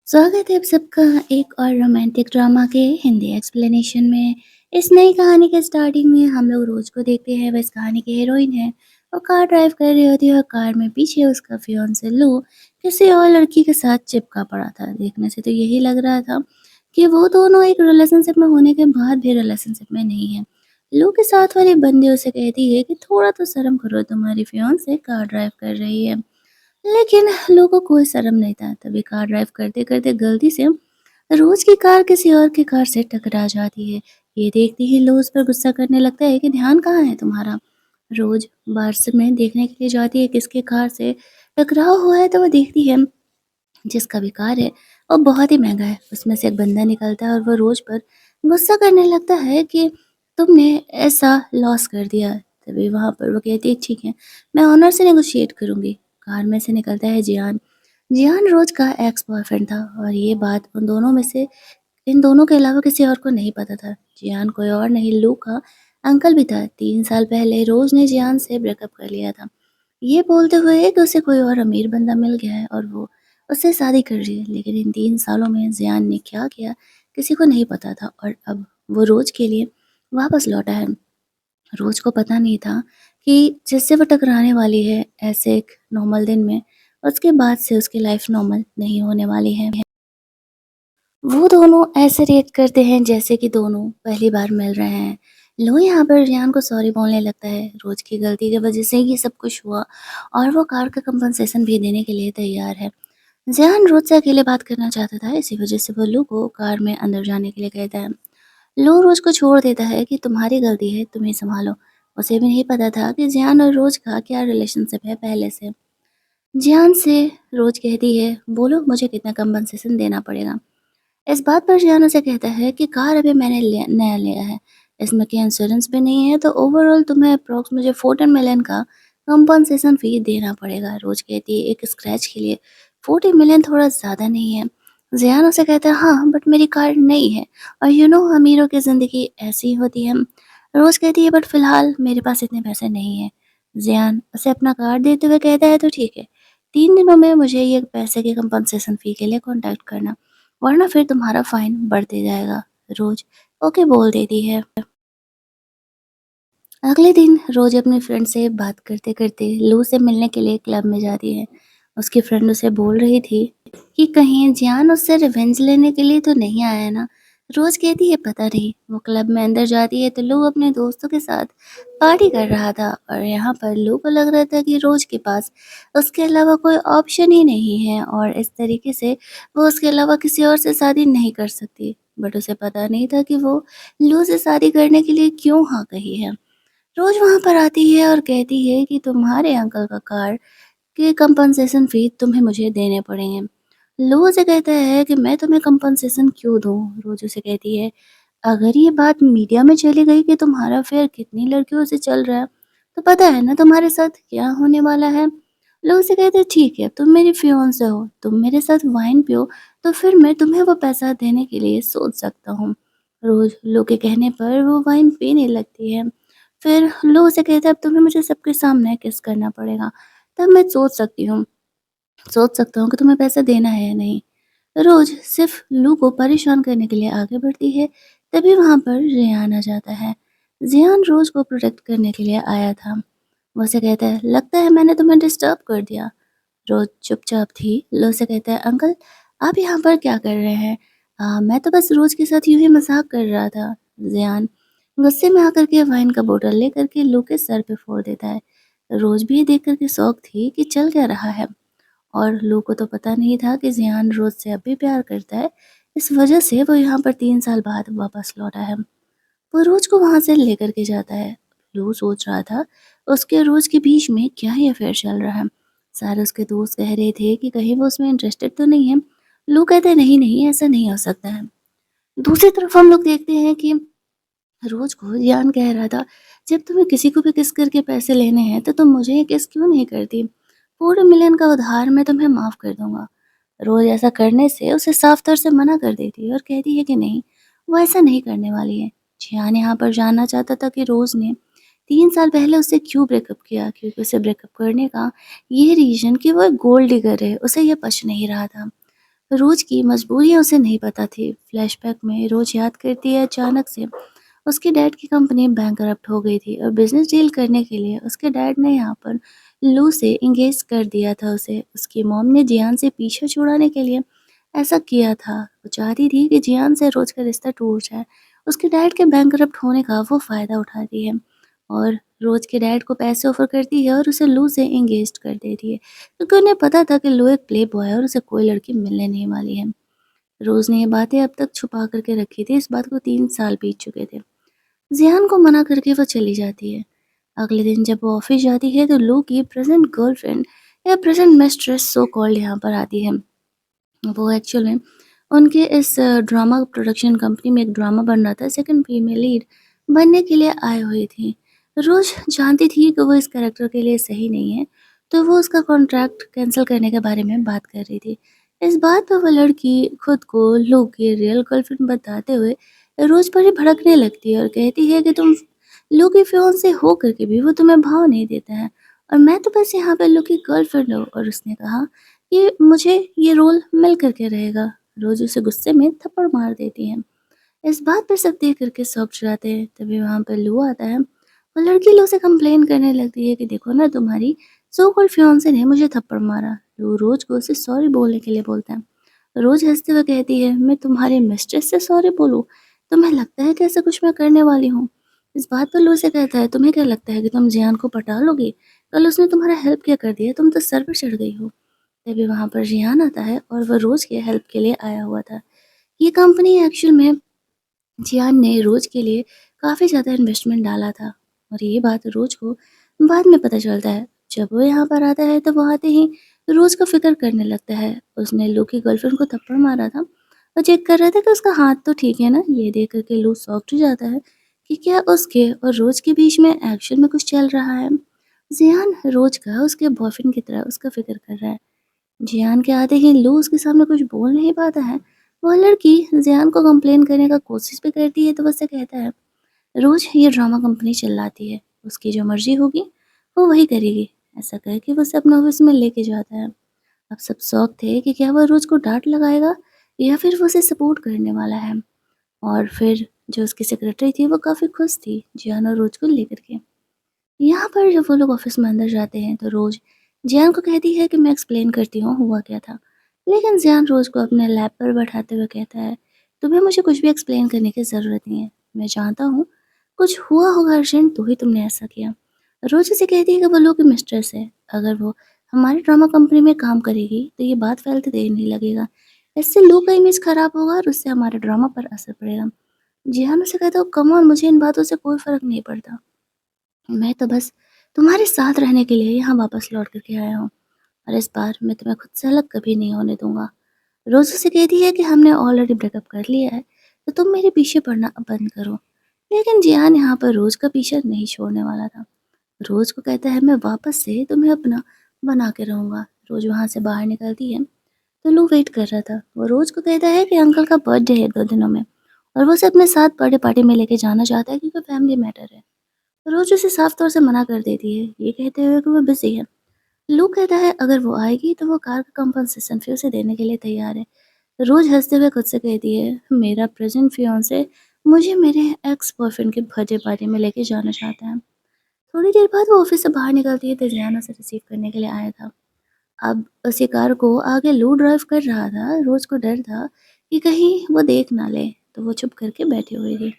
स्वागत है आप सबका एक और रोमांटिक ड्रामा के हिंदी एक्सप्लेनेशन में। इस नई कहानी के स्टार्टिंग में हम लोग रोज को देखते हैं। वह इस कहानी की हीरोइन है। वो कार ड्राइव कर रही होती है और कार में पीछे उसका फियांसे लो किसी और लड़की के साथ चिपका पड़ा था। देखने से तो यही लग रहा था कि वो दोनों एक रिलेशनशिप में होने के बाद भी रिलेशनशिप में नहीं है। लो के साथ वाली बंदी उसे कहती है कि थोड़ा तो शर्म करो, तुम्हारी फियांसे कार ड्राइव कर रही है। लेकिन लोगों को कोई शर्म नहीं था। तभी कार ड्राइव करते करते गलती से रोज की कार किसी और की कार से टकरा जाती है। ये देखते ही लोग उस पर गुस्सा करने लगता है कि ध्यान कहाँ है तुम्हारा। रोज बार्स में देखने के लिए जाती है किसके कार से टकराव हुआ है, तो वो देखती है जिसका भी कार है वो बहुत ही महंगा है। उसमें से एक बंदा निकलता है और वो रोज पर गुस्सा करने लगता है कि तुमने ऐसा लॉस कर दिया। तभी वहां पर वो कहती है ठीक है, मैं ऑनर से नेगोशिएट करूंगी। कार में से निकलता है जियान। जियान रोज का एक्स बॉयफ्रेंड था और ये बात उन दोनों में से इन दोनों के अलावा किसी और को नहीं पता था। जियान कोई और नहीं, लू का अंकल भी था। 3 साल पहले रोज ने जियान से ब्रेकअप कर लिया था, ये बोलते हुए कि उसे कोई और अमीर बंदा मिल गया है और वो उससे शादी कर रही है। लेकिन इन 3 सालों में जियान ने क्या किया किसी को नहीं पता था और अब वो रोज के लिए वापस लौटा है। रोज को पता नहीं था कि जिससे वो टकराने वाली है ऐसे एक नॉर्मल दिन में, उसके बाद से उसकी लाइफ नॉर्मल नहीं होने वाली है। वो दोनों ऐसे रिएक्ट करते हैं जैसे कि दोनों पहली बार मिल रहे हैं। लो यहाँ पर रियान को सॉरी बोलने लगता है। रोज की गलती की वजह से ये सब कुछ हुआ और वो कार का कंपनसेशन भी देने के लिए तैयार है। जियान रोज से अकेले बात करना चाहता था, इसी वजह से वो लो को कार में अंदर जाने के लिए कहता है। लो रोज को छोड़ देता है कि तुम्हारी गलती है, तुम ही संभालो। उसे भी नहीं पता था कि जियान और रोज का क्या रिलेशनशिप है पहले से। जियान से रोज कहती है बोलो मुझे कितना कंपनसेशन देना पड़ेगा। इस बात पर जियान उसे कहता है कि कार अभी मैंने नया लिया है, इसमें कि इंश्योरेंस भी नहीं है, तो ओवरऑल तुम्हें अप्रॉक्स मुझे 14 मिलियन का कंपनसेशन फी देना पड़ेगा। रोज कहती है एक स्क्रैच के लिए 40 मिलियन थोड़ा ज़्यादा नहीं है। जियान उसे कहता है हाँ बट मेरी कार नई है और अमीरों की ज़िंदगी ऐसी ही होती है। रोज कहती है बट फिलहाल मेरे पास इतने पैसे नहीं है। जियान उसे अपना कार्ड देते हुए कहता है तो ठीक है, 3 दिनों में मुझे ये पैसे की कंपनसेशन फी के लिए कॉन्टैक्ट करना, वरना फिर तुम्हारा फाइन बढ़ते जाएगा। रोज ओके बोल देती है। अगले दिन रोज अपनी फ्रेंड से बात करते करते लू से मिलने के लिए क्लब में जाती है। उसकी फ्रेंड उसे बोल रही थी कि कहीं जियान उससे रिवेंज लेने के लिए तो नहीं आया ना। रोज कहती है पता नहीं। वो क्लब में अंदर जाती है तो लू अपने दोस्तों के साथ पार्टी कर रहा था और यहाँ पर लू को लग रहा था कि रोज के पास उसके अलावा कोई ऑप्शन ही नहीं है और इस तरीके से वो उसके अलावा किसी और से शादी नहीं कर सकती। बट उसे पता नहीं था कि वो लू से शादी करने के लिए क्यों हाँ कही है। रोज वहां पर आती है और कहती है कि तुम्हारे अंकल का कार के कंपनसेशन फी तुम्हें मुझे देने पड़ेंगे। लो से कहता है कि मैं तुम्हें कंपनसेशन क्यों दूं। रोज उसे कहती है अगर ये बात मीडिया में चली गई कि तुम्हारा अफेयर कितनी लड़कियों से चल रहा है, तो पता है ना तुम्हारे साथ क्या होने वाला है। लोग उसे कहते हैं ठीक है तुम मेरी फियोंसे हो, तुम मेरे साथ वाइन पियो तो फिर मैं तुम्हें वो पैसा देने के लिए सोच सकता हूँ। रोज लोग के कहने पर वो वाइन पीने लगती है। फिर लो उसे कहता है अब तुम्हें मुझे सबके सामने किस करना पड़ेगा, तब मैं सोच सकता हूँ कि तुम्हें पैसा देना है या नहीं। रोज सिर्फ लू को परेशान करने के लिए आगे बढ़ती है। तभी वहां पर रेहान आ जाता है। जियान रोज को प्रोटेक्ट करने के लिए आया था। वो उसे कहता है लगता है मैंने तुम्हें डिस्टर्ब कर दिया। रोज चुपचाप थी। लो से कहता है अंकल आप यहाँ पर क्या कर रहे हैं। मैं तो बस रोज के साथ यूं ही मजाक कर रहा था। जियान गुस्से में आकर के वाइन का बोतल लेकर के लो के सर पे फोड़ देता है। रोज भी ये देख करके शौक थी कि चल क्या रहा है और लो को तो पता नहीं था कि जियान रोज से अब भी प्यार करता है। इस वजह से वो यहाँ पर 3 साल बाद वापस लौटा है। वो रोज को वहां से लेकर के जाता है। लो सोच रहा था उसके रोज के बीच में क्या ही अफेयर चल रहा है। सारे उसके दोस्त कह रहे थे कि कहीं वो उसमें इंटरेस्टेड तो नहीं है। लो कहते हैं नहीं नहीं ऐसा नहीं हो सकता है। दूसरी तरफ हम लोग देखते हैं कि रोज को जियान कह रहा था जब तुम्हें किसी को भी किस करके पैसे लेने हैं तो तुम मुझे ये किस क्यों नहीं करती। 4 मिलियन का उधार मैं तुम्हें माफ कर दूंगा। रोज ऐसा करने से उसे साफ तौर से मना कर देती है और कहती है कि नहीं, वो ऐसा नहीं करने वाली है। जियान यहाँ पर जानना चाहता था कि रोज ने 3 साल पहले उससे क्यों ब्रेकअप किया, क्योंकि उसे ब्रेकअप करने का ये रीजन कि वो एक गोल्ड डिगर है, उसे ये पच नहीं रहा था। रोज़ की मजबूरियाँ उसे नहीं पता थी। फ्लैशबैक में रोज़ याद करती है अचानक से उसके डैड की कंपनी बैंकरप्ट हो गई थी और बिजनेस डील करने के लिए उसके डैड ने यहाँ पर लू से इंगेज कर दिया था उसे। उसकी मॉम ने जियान से पीछा छुड़ाने के लिए ऐसा किया था। वो चाहती थी कि जियान से रोज़ का रिश्ता टूट जाए। उसके डैड के बैंकरप्ट होने का वो फ़ायदा उठाती है और रोज़ के डैड को पैसे ऑफ़र करती है और उसे लू से एंगेज कर देती है, क्योंकि उन्हें पता था कि लू एक प्ले बॉय है और उसे कोई लड़की मिलने नहीं वाली है। रोज़ ने ये बातें अब तक छुपा करके रखी थी। इस बात को 3 साल बीत चुके थे। ज़ियान को मना करके वो चली जाती है। अगले दिन जब वो ऑफ़िस जाती है तो लू की प्रेज़ेंट गर्लफ्रेंड या प्रेज़ेंट मिस्ट्रेस सो कॉल्ड यहाँ पर आती है। वो एक्चुअल में उनके इस ड्रामा प्रोडक्शन कंपनी में एक ड्रामा बन रहा था, सेकंड फीमेल लीड बनने के लिए आई हुई थी। रोज़ जानती थी कि वो इस कैरेक्टर के लिए सही नहीं है, तो वो उसका कॉन्ट्रैक्ट कैंसल करने के बारे में बात कर रही थी। इस बात पर वो लड़की खुद को लू की रियल गर्लफ्रेंड बताते हुए रोज़ पर ही भड़कने लगती है और कहती है कि तुम लू की फियांसे हो करके भी वो तुम्हें भाव नहीं देता है और मैं तो बस यहाँ पे लू की गर्लफ्रेंड हूँ। और उसने कहा कि मुझे ये रोल मिल कर के रहेगा। रोज़ उसे गुस्से में थप्पड़ मार देती है। इस बात पर सब देख कर के शॉक्ड हो जाते हैं। तभी वहाँ पर लू आता है। वो लड़की लू से कंप्लेन करने लगती है कि देखो ना, तुम्हारी सो कॉल्ड फियांसे ने मुझे थप्पड़ मारा। लू रोज़ को उसे सॉरी बोलने के लिए बोलता है। रोज़ हँसते हुए कहती है, मैं तुम्हारी मिस्ट्रेस से सॉरी बोलूँ? तुम्हें लगता है कि ऐसा कुछ मैं करने वाली हूँ? इस बात पर लू से कहता है, तुम्हें क्या लगता है कि तुम जियान को पटा लोगी? कल उसने तुम्हारा हेल्प क्या कर दिया? तुम तो सर पे चढ़ गई हो। तभी वहाँ पर जियान आता है और वह रोज़ के हेल्प के लिए आया हुआ था। ये कंपनी एक्चुअल में जियान ने रोज़ के लिए काफ़ी ज़्यादा इन्वेस्टमेंट डाला था और ये बात रोज़ को बाद में पता चलता है। जब वो यहाँ पर आता है तो वो आते ही रोज़ का फ़िक्र करने लगता है। उसने लू की गर्लफ्रेंड को थप्पड़ मारा था और चेक कर रहा था कि उसका हाथ तो ठीक है ना। ये देख कर के लू शॉक्ड हो जाता है कि क्या उसके और रोज़ के बीच में एक्शन में कुछ चल रहा है। जियान रोज़ का उसके बॉयफ्रेंड की तरह उसका फ़िक्र कर रहा है। जियान के आते ही लू उसके सामने कुछ बोल नहीं पाता है। वो लड़की जियान को कंप्लेन करने का कोशिश भी करती है तो वो उससे कहता है, रोज़ ये ड्रामा कंपनी चिल्लाती है, उसकी जो मर्ज़ी होगी वो वही करेगी। ऐसा कह के वो उसे अपने ऑफ़िस में लेके जाता है। अब सब शौक थे कि क्या वह रोज़ को डाँट लगाएगा या फिर वो उसे सपोर्ट करने वाला है। और फिर जो उसकी सेक्रेटरी थी वो काफ़ी खुश थी जियान और रोज़ को लेकर के। यहाँ पर जब वो लोग ऑफिस में अंदर जाते हैं तो रोज़ जियान को कहती है कि मैं एक्सप्लेन करती हूँ हुआ क्या था। लेकिन जियान रोज़ को अपने लैब पर बैठाते हुए कहता है, तुम्हें मुझे कुछ भी एक्सप्लेन करने की ज़रूरत नहीं है। मैं जानता हूँ कुछ हुआ होगा अर्जेंट, तो ही तुमने ऐसा किया। रोज़ उसे कहती है कि वो लोग की मिस्ट्रेस है। अगर वो हमारी ड्रामा कंपनी में काम करेगी तो ये बात फैलते देर नहीं लगेगा। इससे लोग का इमेज खराब होगा और उससे हमारे ड्रामा पर असर पड़ेगा। जिहान उसे कहता है, कम ऑन, मुझे इन बातों से कोई फ़र्क नहीं पड़ता। मैं तो बस तुम्हारे साथ रहने के लिए यहाँ वापस लौट कर के आया हूँ और इस बार मैं तुम्हें खुद से अलग कभी नहीं होने दूँगा। रोज़ उसे कहती है कि हमने ऑलरेडी ब्रेकअप कर लिया है, तो तुम मेरे पीछे पड़ना अब बंद करो। लेकिन जियान यहाँ पर रोज़ का पीछा नहीं छोड़ने वाला था। रोज़ को कहता है, मैं वापस से तुम्हें अपना बना के रहूँगा। रोज़ वहाँ से बाहर निकलती है तो लू वेट कर रहा था। वो रोज़ को कहता है कि अंकल का बर्थडे है 2 दिनों में और वो उसे अपने साथ बर्थडे पार्टी में लेके जाना चाहता है क्योंकि फैमिली मैटर है। रोज़ उसे साफ तौर से मना कर देती है, ये कहते हुए कि वो बिज़ी है। लू कहता है अगर वो आएगी तो वो कार का कंपनसेशन फिर उसे देने के लिए तैयार है। रोज़ हँसते हुए खुद से कहती है, मेरा प्रेज़ेंट फियांसे मुझे मेरे एक्स बॉयफ्रेंड के बर्थडे पार्टी में लेके जाना चाहता है। थोड़ी देर बाद वो ऑफ़िस से बाहर निकलती है तो जियान उसे रिसीव करने के लिए आया था। अब उसी कार को आगे लू ड्राइव कर रहा था। रोज़ को डर था कि कहीं वो देख ना ले, तो वो चुप करके बैठी हुई थी।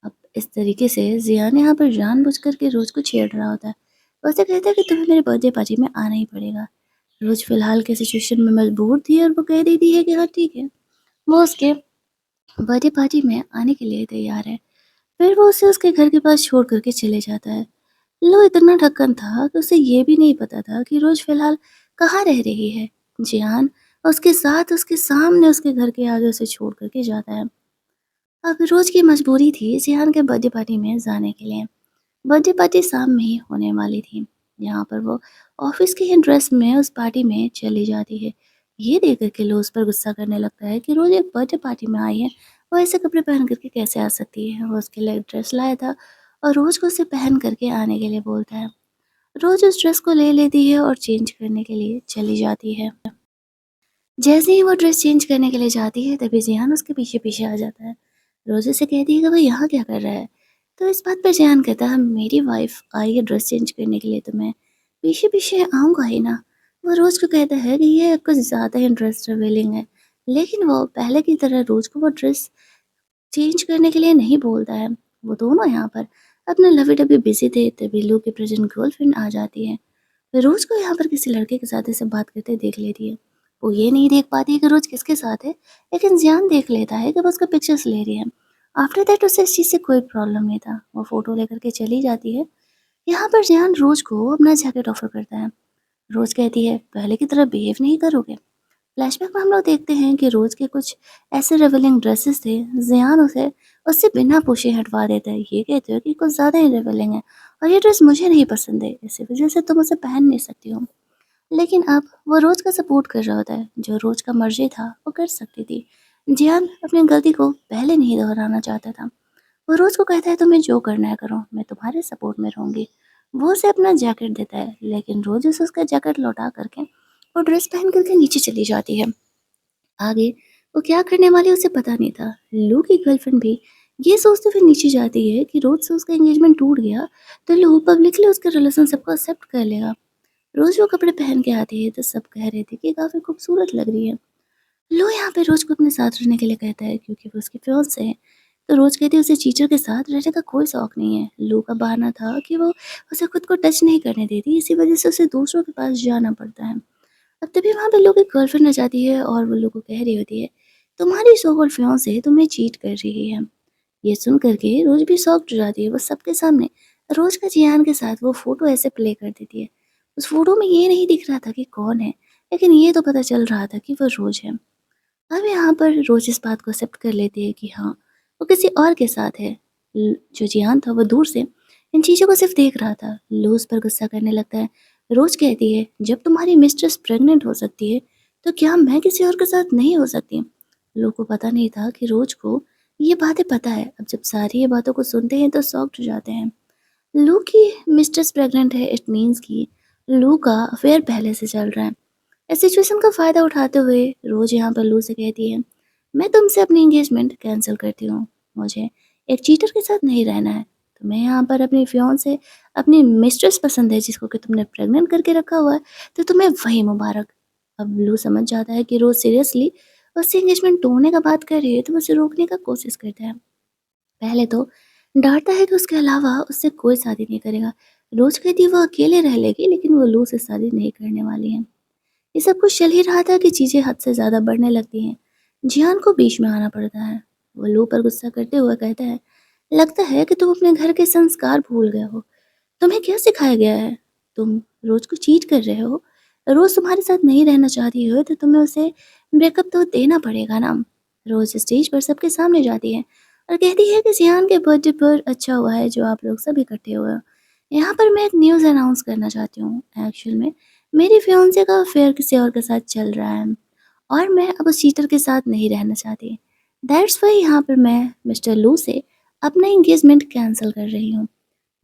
अब इस तरीके से ज़ियान यहाँ पर जानबूझकर के रोज़ को छेड़ रहा होता है। वो उसे कहता है कि तुम्हें मेरे बर्थडे पार्टी में आना ही पड़ेगा। रोज़ फ़िलहाल के सिचुएशन में मजबूर थी और वो कह देती है कि हाँ ठीक है। वो उसके बर्थडे पार्टी में आने के लिए तैयार है। फिर वो उसे उसके घर के पास छोड़ कर के चले जाता है। लो इतना ढक्कन था कि उसे ये भी नहीं पता था कि रोज़ फ़िलहाल कहाँ रह रही है। जियान उसके साथ उसके सामने उसके घर के आगे उसे छोड़ कर के जाता है। अब रोज़ की मजबूरी थी जियान के बर्थडे पार्टी में जाने के लिए। बर्थडे पार्टी शाम में ही होने वाली थी। यहाँ पर वो ऑफिस की ही ड्रेस में उस पार्टी में चली जाती है। ये देख कर के लो उस पर गुस्सा करने लगता है कि रोज़ एक बर्थडे पार्टी में आई है, वो ऐसे कपड़े पहन करके कैसे आ सकती है। वो उसके लिए ड्रेस लाया था और रोज़ को उसे पहन करके आने के लिए बोलता है। रोज़ उस ड्रेस को ले लेती है और चेंज करने के लिए चली जाती है। जैसे ही वो ड्रेस चेंज करने के लिए जाती है तभी ज़ियान उसके पीछे-पीछे आ जाता है। रोज़ उसे कहती है कि वो यहाँ क्या कर रहा है? तो इस बात पर ज़ियान कहता है मेरी वाइफ़ आई है ड्रेस चेंज करने के लिए तो मैं पीछे-पीछे आऊँगा ही ना। वो रोज़ को कहता है कि ये कुछ ज़्यादा ही इंटरेस्ट रिवीलिंग है। लेकिन वो पहले की तरह रोज़ को वो ड्रेस चेंज करने के लिए नहीं बोलता है। वो दोनों यहाँ पर अपने लवी-डबी बिज़ी थे तभी लू की प्रेज़ेंट गर्लफ्रेंड आ जाती है। रोज़ को यहाँ पर किसी लड़के के साथ ऐसे बात करते देख लेती है। वो ये नहीं देख पाती है कि रोज़ किसके साथ है, लेकिन ज़ियान देख लेता है कि वो उसका पिक्चर्स ले रही है। आफ्टर दैट उसे इस चीज़ से कोई प्रॉब्लम नहीं था। वो फ़ोटो लेकर के चली जाती है। यहाँ पर ज़ियान रोज़ को अपना जैकेट ऑफ़र करता है। रोज़ कहती है, "पहले की तरह बिहेव नहीं करोगे?" फ्लैशबैक में हम लोग देखते हैं कि रोज़ के कुछ ऐसे रिवीलिंग ड्रेसेस थे, ज़ियान उसे उससे बिना पूछे हटवा देता है। ये कहते हो कि कुछ ज़्यादा ही रिवीलिंग है और ये ड्रेस मुझे नहीं पसंद है, इसी वज़ह से तुम उसे पहन नहीं सकती हो। लेकिन अब वो रोज़ का सपोर्ट कर रहा होता है, जो रोज़ का मर्ज़ी था वो कर सकती थी। जियान अपनी गलती को पहले नहीं दोहराना चाहता था। वो रोज़ को कहता है तुम्हें जो करना है करो, मैं तुम्हारे सपोर्ट में रहूँगी। वो उसे अपना जैकेट देता है, लेकिन रोज़ उसे उसका जैकेट लौटा करके वो ड्रेस पहन कर के नीचे चली जाती है। आगे वो क्या करने वाली है उसे पता नहीं था। लू की गर्लफ्रेंड भी ये सोचते हुए नीचे जाती है कि रोज़ से उसका एंगेजमेंट टूट गया, तो लू पब्लिकली उसके रिलेशनशिप को एक्सेप्ट कर लेगा। रोज़ वो कपड़े पहन के आती है तो सब कह रहे थे कि काफ़ी खूबसूरत लग रही है। लो यहाँ पे रोज़ को अपने साथ रहने के लिए कहता है क्योंकि वो उसकी फियांसे है। तो रोज़ कहती है उसे चीटर के साथ रहने का कोई शौक नहीं है। लो का बहाना था कि वो उसे खुद को टच नहीं करने देती, इसी वजह से उसे दूसरों के पास जाना पड़ता है। अब तभी वहाँ पे लो की गर्लफ्रेंड आ जाती है और वो लो को कह रही होती है, तुम्हारी सो कॉल्ड फियांसे तुम्हें चीट कर रही है। ये सुन कर के रोज़ भी शॉक्ड हो जाती है। वो सबके सामने रोज़ का जियान के साथ वो फ़ोटो ऐसे प्ले कर देती है। उस फ़ोटो में ये नहीं दिख रहा था कि कौन है, लेकिन ये तो पता चल रहा था कि वो रोज़ है। अब यहाँ पर रोज़ इस बात को एक्सेप्ट कर लेती है कि हाँ, वो किसी और के साथ है। जो जियान था वो दूर से इन चीज़ों को सिर्फ देख रहा था। लो उस पर गुस्सा करने लगता है। रोज़ कहती है, जब तुम्हारी मिस्ट्रेस प्रेग्नेंट हो सकती है, तो क्या मैं किसी और के साथ नहीं हो सकती? लो को पता नहीं था कि रोज़ को ये बातें पता है। अब जब सारी ये बातों को सुनते हैं तो शॉक्ड हो जाते हैं। लू की मिस्ट्रेस प्रेग्नेंट है, इट मीन्स कि लू का अफेयर पहले से चल रहा है। इस सिचुएशन का फ़ायदा उठाते हुए रोज़ यहाँ पर लू से कहती है, मैं तुमसे अपनी एंगेजमेंट कैंसिल करती हूँ। मुझे एक चीटर के साथ नहीं रहना है। तुम्हें यहाँ पर अपनी फियांसे अपनी मिस्ट्रेस पसंद है जिसको कि तुमने प्रेग्नेंट करके रखा हुआ है, तो तुम्हें वही मुबारक। अब लू समझ जाता है कि रोज़ सीरियसली उससे एंगेजमेंट तोड़ने का बात कर रही है, तो उसे रोकने का कोशिश करता है। पहले तो डाँटता है कि उसके अलावा उससे कोई शादी नहीं करेगा। रोज़ कहती है वो अकेले रह लेगी, लेकिन वो लू से शादी नहीं करने वाली है। ये सब कुछ चल ही रहा था कि चीज़ें हद से ज़्यादा बढ़ने लगती हैं। जियान को बीच में आना पड़ता है। वो लू पर गुस्सा करते हुए कहता है, लगता है कि तुम अपने घर के संस्कार भूल गए हो। तुम्हें क्या सिखाया गया है? तुम रोज़ को चीट कर रहे हो। रोज़ तुम्हारे साथ नहीं रहना चाहती हो तो तुम्हें उसे ब्रेकअप तो देना पड़ेगा ना। रोज़ स्टेज पर सबके सामने जाती है और कहती है कि जियान के बर्थडे पर अच्छा हुआ है जो आप लोग सब इकट्ठे हुए हो। यहाँ पर मैं एक न्यूज़ अनाउंस करना चाहती हूँ। एक्चुअल में मेरी फियांसे का अफेयर किसी और के साथ चल रहा है और मैं अब उस चीटर के साथ नहीं रहना चाहती। दैट्स व्हाई यहाँ पर मैं मिस्टर लू से अपना एंगेजमेंट कैंसल कर रही हूँ।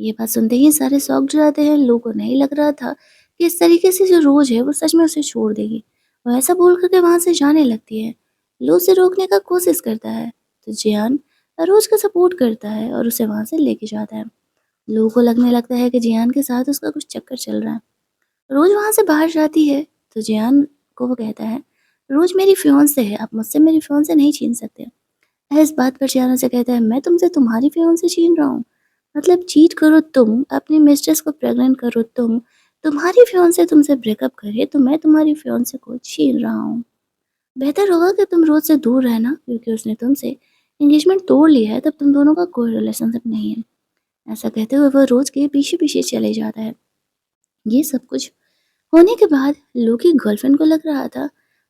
ये बात सुनते ही सारे शॉक्ड हो जाते हैं। लोगों को नहीं लग रहा था कि इस तरीके से जो रोज़ है वो सच में उसे छोड़ देगी। वो ऐसा बोल कर के वहाँ से जाने लगती है। लो उसे रोकने का कोशिश करता है तो जियान रोज़ का सपोर्ट करता है और उसे वहाँ से लेके जाता है। लोगों को लगने लगता है कि जियान के साथ उसका कुछ चक्कर चल रहा है। रोज़ वहाँ से बाहर जाती है तो जियान को वो कहता है, रोज़ मेरी फियांसे है, आप मुझसे मेरी फियांसे नहीं छीन सकते। इस बात पर जियान उसे कहता है, मैं तुमसे तुम्हारी फियांसे छीन रहा हूँ? मतलब चीट करो तुम, अपनी मिस्ट्रेस को प्रेग्नेंट करो तुम, तुम्हारी फियांसे तुमसे ब्रेकअप करे तो मैं तुम्हारी फियांसे को छीन रहा हूँ। बेहतर होगा कि तुम रोज़ से दूर रहना क्योंकि उसने तुमसे एंगेजमेंट तोड़ लिया है, तब तुम दोनों का कोई रिलेशनशिप नहीं है। ऐसा कहते हुए वो रोज़ के पीछे-पीछे चले जाता है। ये सब कुछ होने के बाद लू की गर्लफ्रेंड को लग रहा था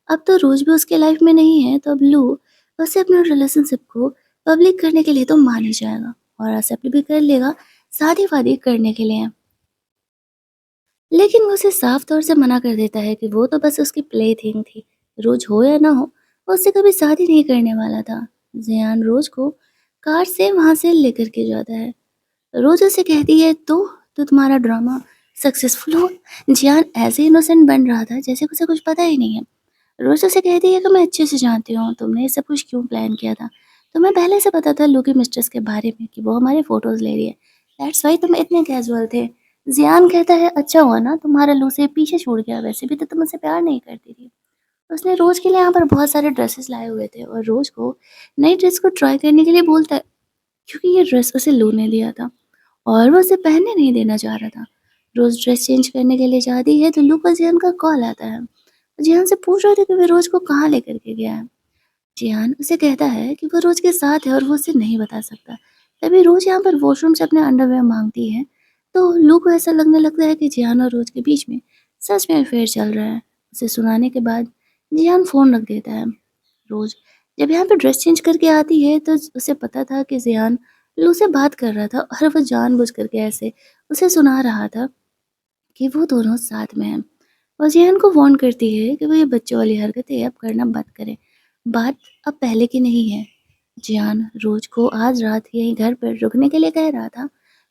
अब तो रोज भी उसके लाइफ में नहीं है, तो अब लू उसे अपने रिलेशनशिप को पब्लिक करने के लिए तो मान ही जाएगा और एक्सेप्ट भी कर लेगा शादी वादी करने के लिए। लेकिन वो उसे साफ तौर से मना कर देता है कि वो तो बस उसकी प्ले थिंग थी। रोज हो या ना हो वो उससे कभी शादी नहीं करने वाला था। जियान रोज को कार से वहां से लेकर के जाता है। रोज उसे कहती है तो तुम्हारा ड्रामा सक्सेसफुल हो। जियान ऐसे इनोसेंट बन रहा था जैसे उसे कुछ पता ही नहीं है। रोज़ उसे कहती है कि मैं अच्छे से जानती हूँ तुमने ये सब कुछ क्यों प्लान किया था। तुम्हें पहले से पता था लू की मिस्ट्रेस के बारे में कि वो हमारे फ़ोटोज़ ले रही है। दैट्स व्हाई तुम इतने कैज़ुअल थे। ज़ियान कहता है अच्छा हुआ ना तुम्हारा लू से पीछे छूट गया, वैसे भी तो तुम मुझसे प्यार नहीं करती थी। उसने रोज़ के लिए यहाँ पर बहुत सारे ड्रेसेस लाए हुए थे और रोज़ को नई ड्रेस को ट्राई करने के लिए बोलता है, क्योंकि ये ड्रेस उसे लू ने दिया था और वो उसे पहनने नहीं देना चाह रहा था। रोज़ ड्रेस चेंज करने के लिए जाती है तो लू को जियान का कॉल आता है। जियान से पूछ रहा था कि वह रोज़ को कहाँ लेकर के गया है। जियान उसे कहता है कि वो रोज़ के साथ है और वो उसे नहीं बता सकता। तभी रोज़ यहाँ पर वॉशरूम से अपने अंडरवियर मांगती है, तो लू को ऐसा लगने लगता है कि जियान और रोज़ के बीच में सच में अफेयर चल रहा है। उसे सुनाने के बाद जियान फ़ोन रख देता है। रोज़ जब यहाँ पे ड्रेस चेंज करके आती है तो उसे पता था कि ज़ियान लू से बात कर रहा था और वो जानबूझ करके ऐसे उसे सुना रहा था कि वो दोनों साथ में हैं। और ज़ियान को वार्न करती है कि वो ये बच्चों वाली हरकतें अब करना बंद करे। बात अब पहले की नहीं है। ज़ियान रोज़ को आज रात यहीं घर पर रुकने के लिए कह रहा था,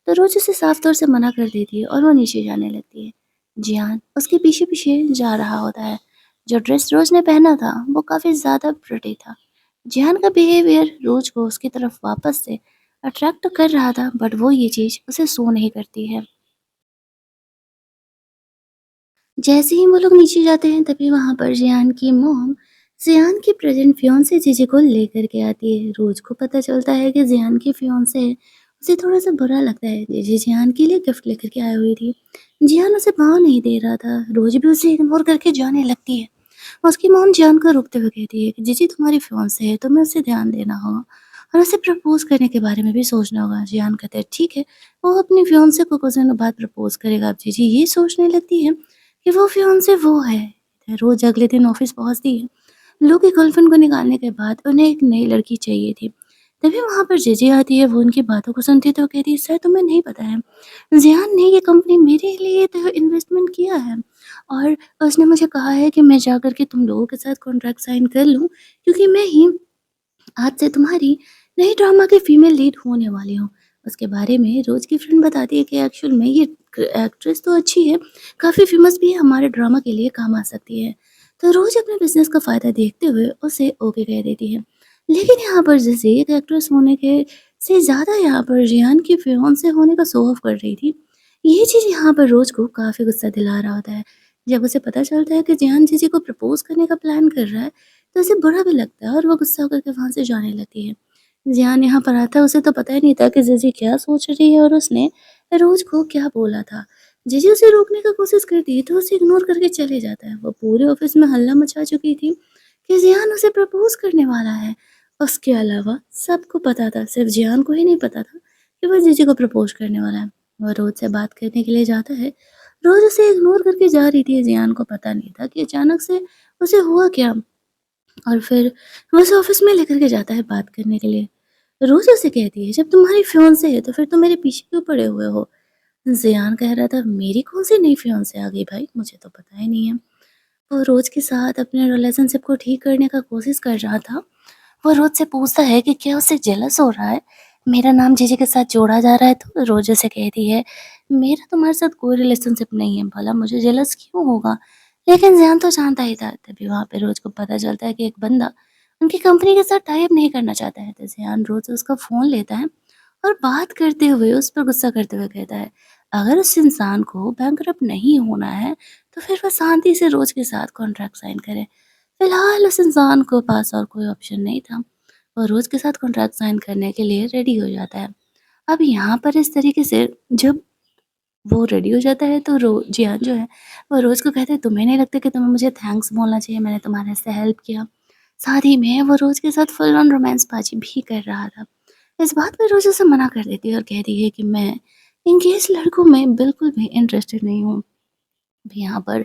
तो रोज़ उसे साफ तौर से मना कर देती है और वो नीचे जाने लगती है। ज़ियान उसके पीछे-पीछे जा रहा होता है। जो ड्रेस रोज़ ने पहना था, वो काफ़ी ज़्यादा प्रिटी था। जिहान का बिहेवियर रोज को उसकी तरफ वापस से अट्रैक्ट तो कर रहा था, बट वो ये चीज़ उसे सो नहीं करती है। जैसे ही वो लोग नीचे जाते हैं तभी वहाँ पर जियान की मॉम जियान की प्रेजेंट फियांसे जीजी को लेकर के आती है। रोज को पता चलता है कि जियान की फियांसे है। उसे थोड़ा सा बुरा लगता है। जीजी जियान के लिए गिफ्ट लेकर के आई हुई थी। जियान उसे पाँव नहीं दे रहा था। रोज भी उसे इग्नोर करके जाने लगती है। उसकी मॉम जान को रोकते हुए कहती है कि जीजी तुम्हारी फियांसे है, तुम्हें उसे ध्यान देना होगा और उसे प्रपोज करने के बारे में भी सोचना होगा। जियान कहते हैं ठीक है, वो अपनी फियांसे को कुछ दिनों बाद प्रपोज करेगा। अब जीजी ये सोचने लगती है कि वो फियांसे वो है। रोज अगले दिन ऑफिस पहुंचती है। लू की गर्लफ्रेंड को निकालने के बाद उन्हें एक नई लड़की चाहिए थी। तभी वहां पर जीजी आती है। वो उनकी बातों को सुनती है तो कहती है सर तुम्हें नहीं पता है, जियान ने ये कंपनी मेरे लिए तो इन्वेस्टमेंट किया है और उसने मुझे कहा है कि मैं जाकर के तुम लोगों के साथ कॉन्ट्रैक्ट साइन कर लूँ, क्योंकि मैं ही आज से तुम्हारी नई ड्रामा की फीमेल लीड होने वाली हूँ। उसके बारे में रोज़ की फ्रेंड बताती है कि एक्चुअल में ये एक्ट्रेस तो अच्छी है, काफ़ी फेमस भी है, हमारे ड्रामा के लिए काम आ सकती है। तो रोज़ अपने बिज़नेस का फ़ायदा देखते हुए उसे ओके कह देती है। लेकिन यहाँ पर जैसे एक एक्ट्रेस होने के से ज़्यादा यहाँ पर जियान की फियांसे होने का शो ऑफ कर रही थी। ये चीज़ यहाँ पर रोज़ को काफ़ी गुस्सा दिला रहा होता है। जब उसे पता चलता है कि जियान जीजी को प्रपोज़ करने का प्लान कर रहा है, तो उसे बुरा भी लगता है और वो गुस्सा होकर के वहाँ से जाने लगती है। ज़ियान यहाँ पर आता है, उसे तो पता ही नहीं था कि जीजी क्या सोच रही है और उसने रोज़ को क्या बोला था। जीजी उसे रोकने की कोशिश करती है तो उसे इग्नोर करके चले जाता है। वो पूरे ऑफिस में हल्ला मचा चुकी थी कि ज़ियान उसे प्रपोज़ करने वाला है। उसके अलावा सबको पता था, सिर्फ ज़ियान को ही नहीं पता था कि वो जीजी को प्रपोज़ करने वाला है। वो रोज़ से बात करने के लिए जाता है। रोज़ उसे इग्नोर करके जा रही थी। ज़ियान को पता नहीं था कि अचानक से उसे हुआ क्या। और फिर वो उसे ऑफिस में लेकर के जाता है बात करने के लिए। रोज़ उसे कहती है जब तुम्हारी फियांसे है तो फिर तुम मेरे पीछे क्यों पड़े हुए हो? ज़ियान कह रहा था मेरी कौन सी नई फियांसे आ गई भाई, मुझे तो पता ही नहीं है। वो रोज़ के साथ अपने रिलेशनशिप को ठीक करने का कोशिश कर रहा था। वो रोज़ से पूछता है कि क्या उससे जेलस हो रहा है? मेरा नाम जीजी के साथ जोड़ा जा रहा है, तो रोज़ उसे कहती है मेरा तुम्हारे साथ कोई रिलेशनशिप नहीं है, भला मुझे जेलस क्यों होगा? लेकिन ज़ियान तो जानता ही था। तभी वहाँ पे रोज़ को पता चलता है कि एक बंदा उनकी कंपनी के साथ टाई अप नहीं करना चाहता है। तो ज़ियान रोज़ उसका फ़ोन लेता है और बात करते हुए उस पर गुस्सा करते हुए कहता है अगर उस इंसान को बैंकरप्ट नहीं होना है तो फिर वह शांति से रोज़ के साथ कॉन्ट्रैक्ट साइन करे। फिलहाल उस इंसान को पास और कोई ऑप्शन नहीं था। वो रोज़ के साथ कॉन्ट्रैक्ट साइन करने के लिए रेडी हो जाता है। अब यहाँ पर इस तरीके से जब वो रेडी हो जाता है तो जियान जो है वो रोज़ को कहता है तुम्हें नहीं लगता कि तुम्हें मुझे थैंक्स बोलना चाहिए, मैंने तुम्हारे इससे हेल्प किया। साथ ही में वो रोज़ के साथ फुल ऑन रोमांसबाजी भी कर रहा था। इस बात पे रोज़ उसे मना कर देती है और कहती है कि मैं एंगेज लड़कों में बिल्कुल भी इंटरेस्टेड नहीं हूँ। अब यहाँ पर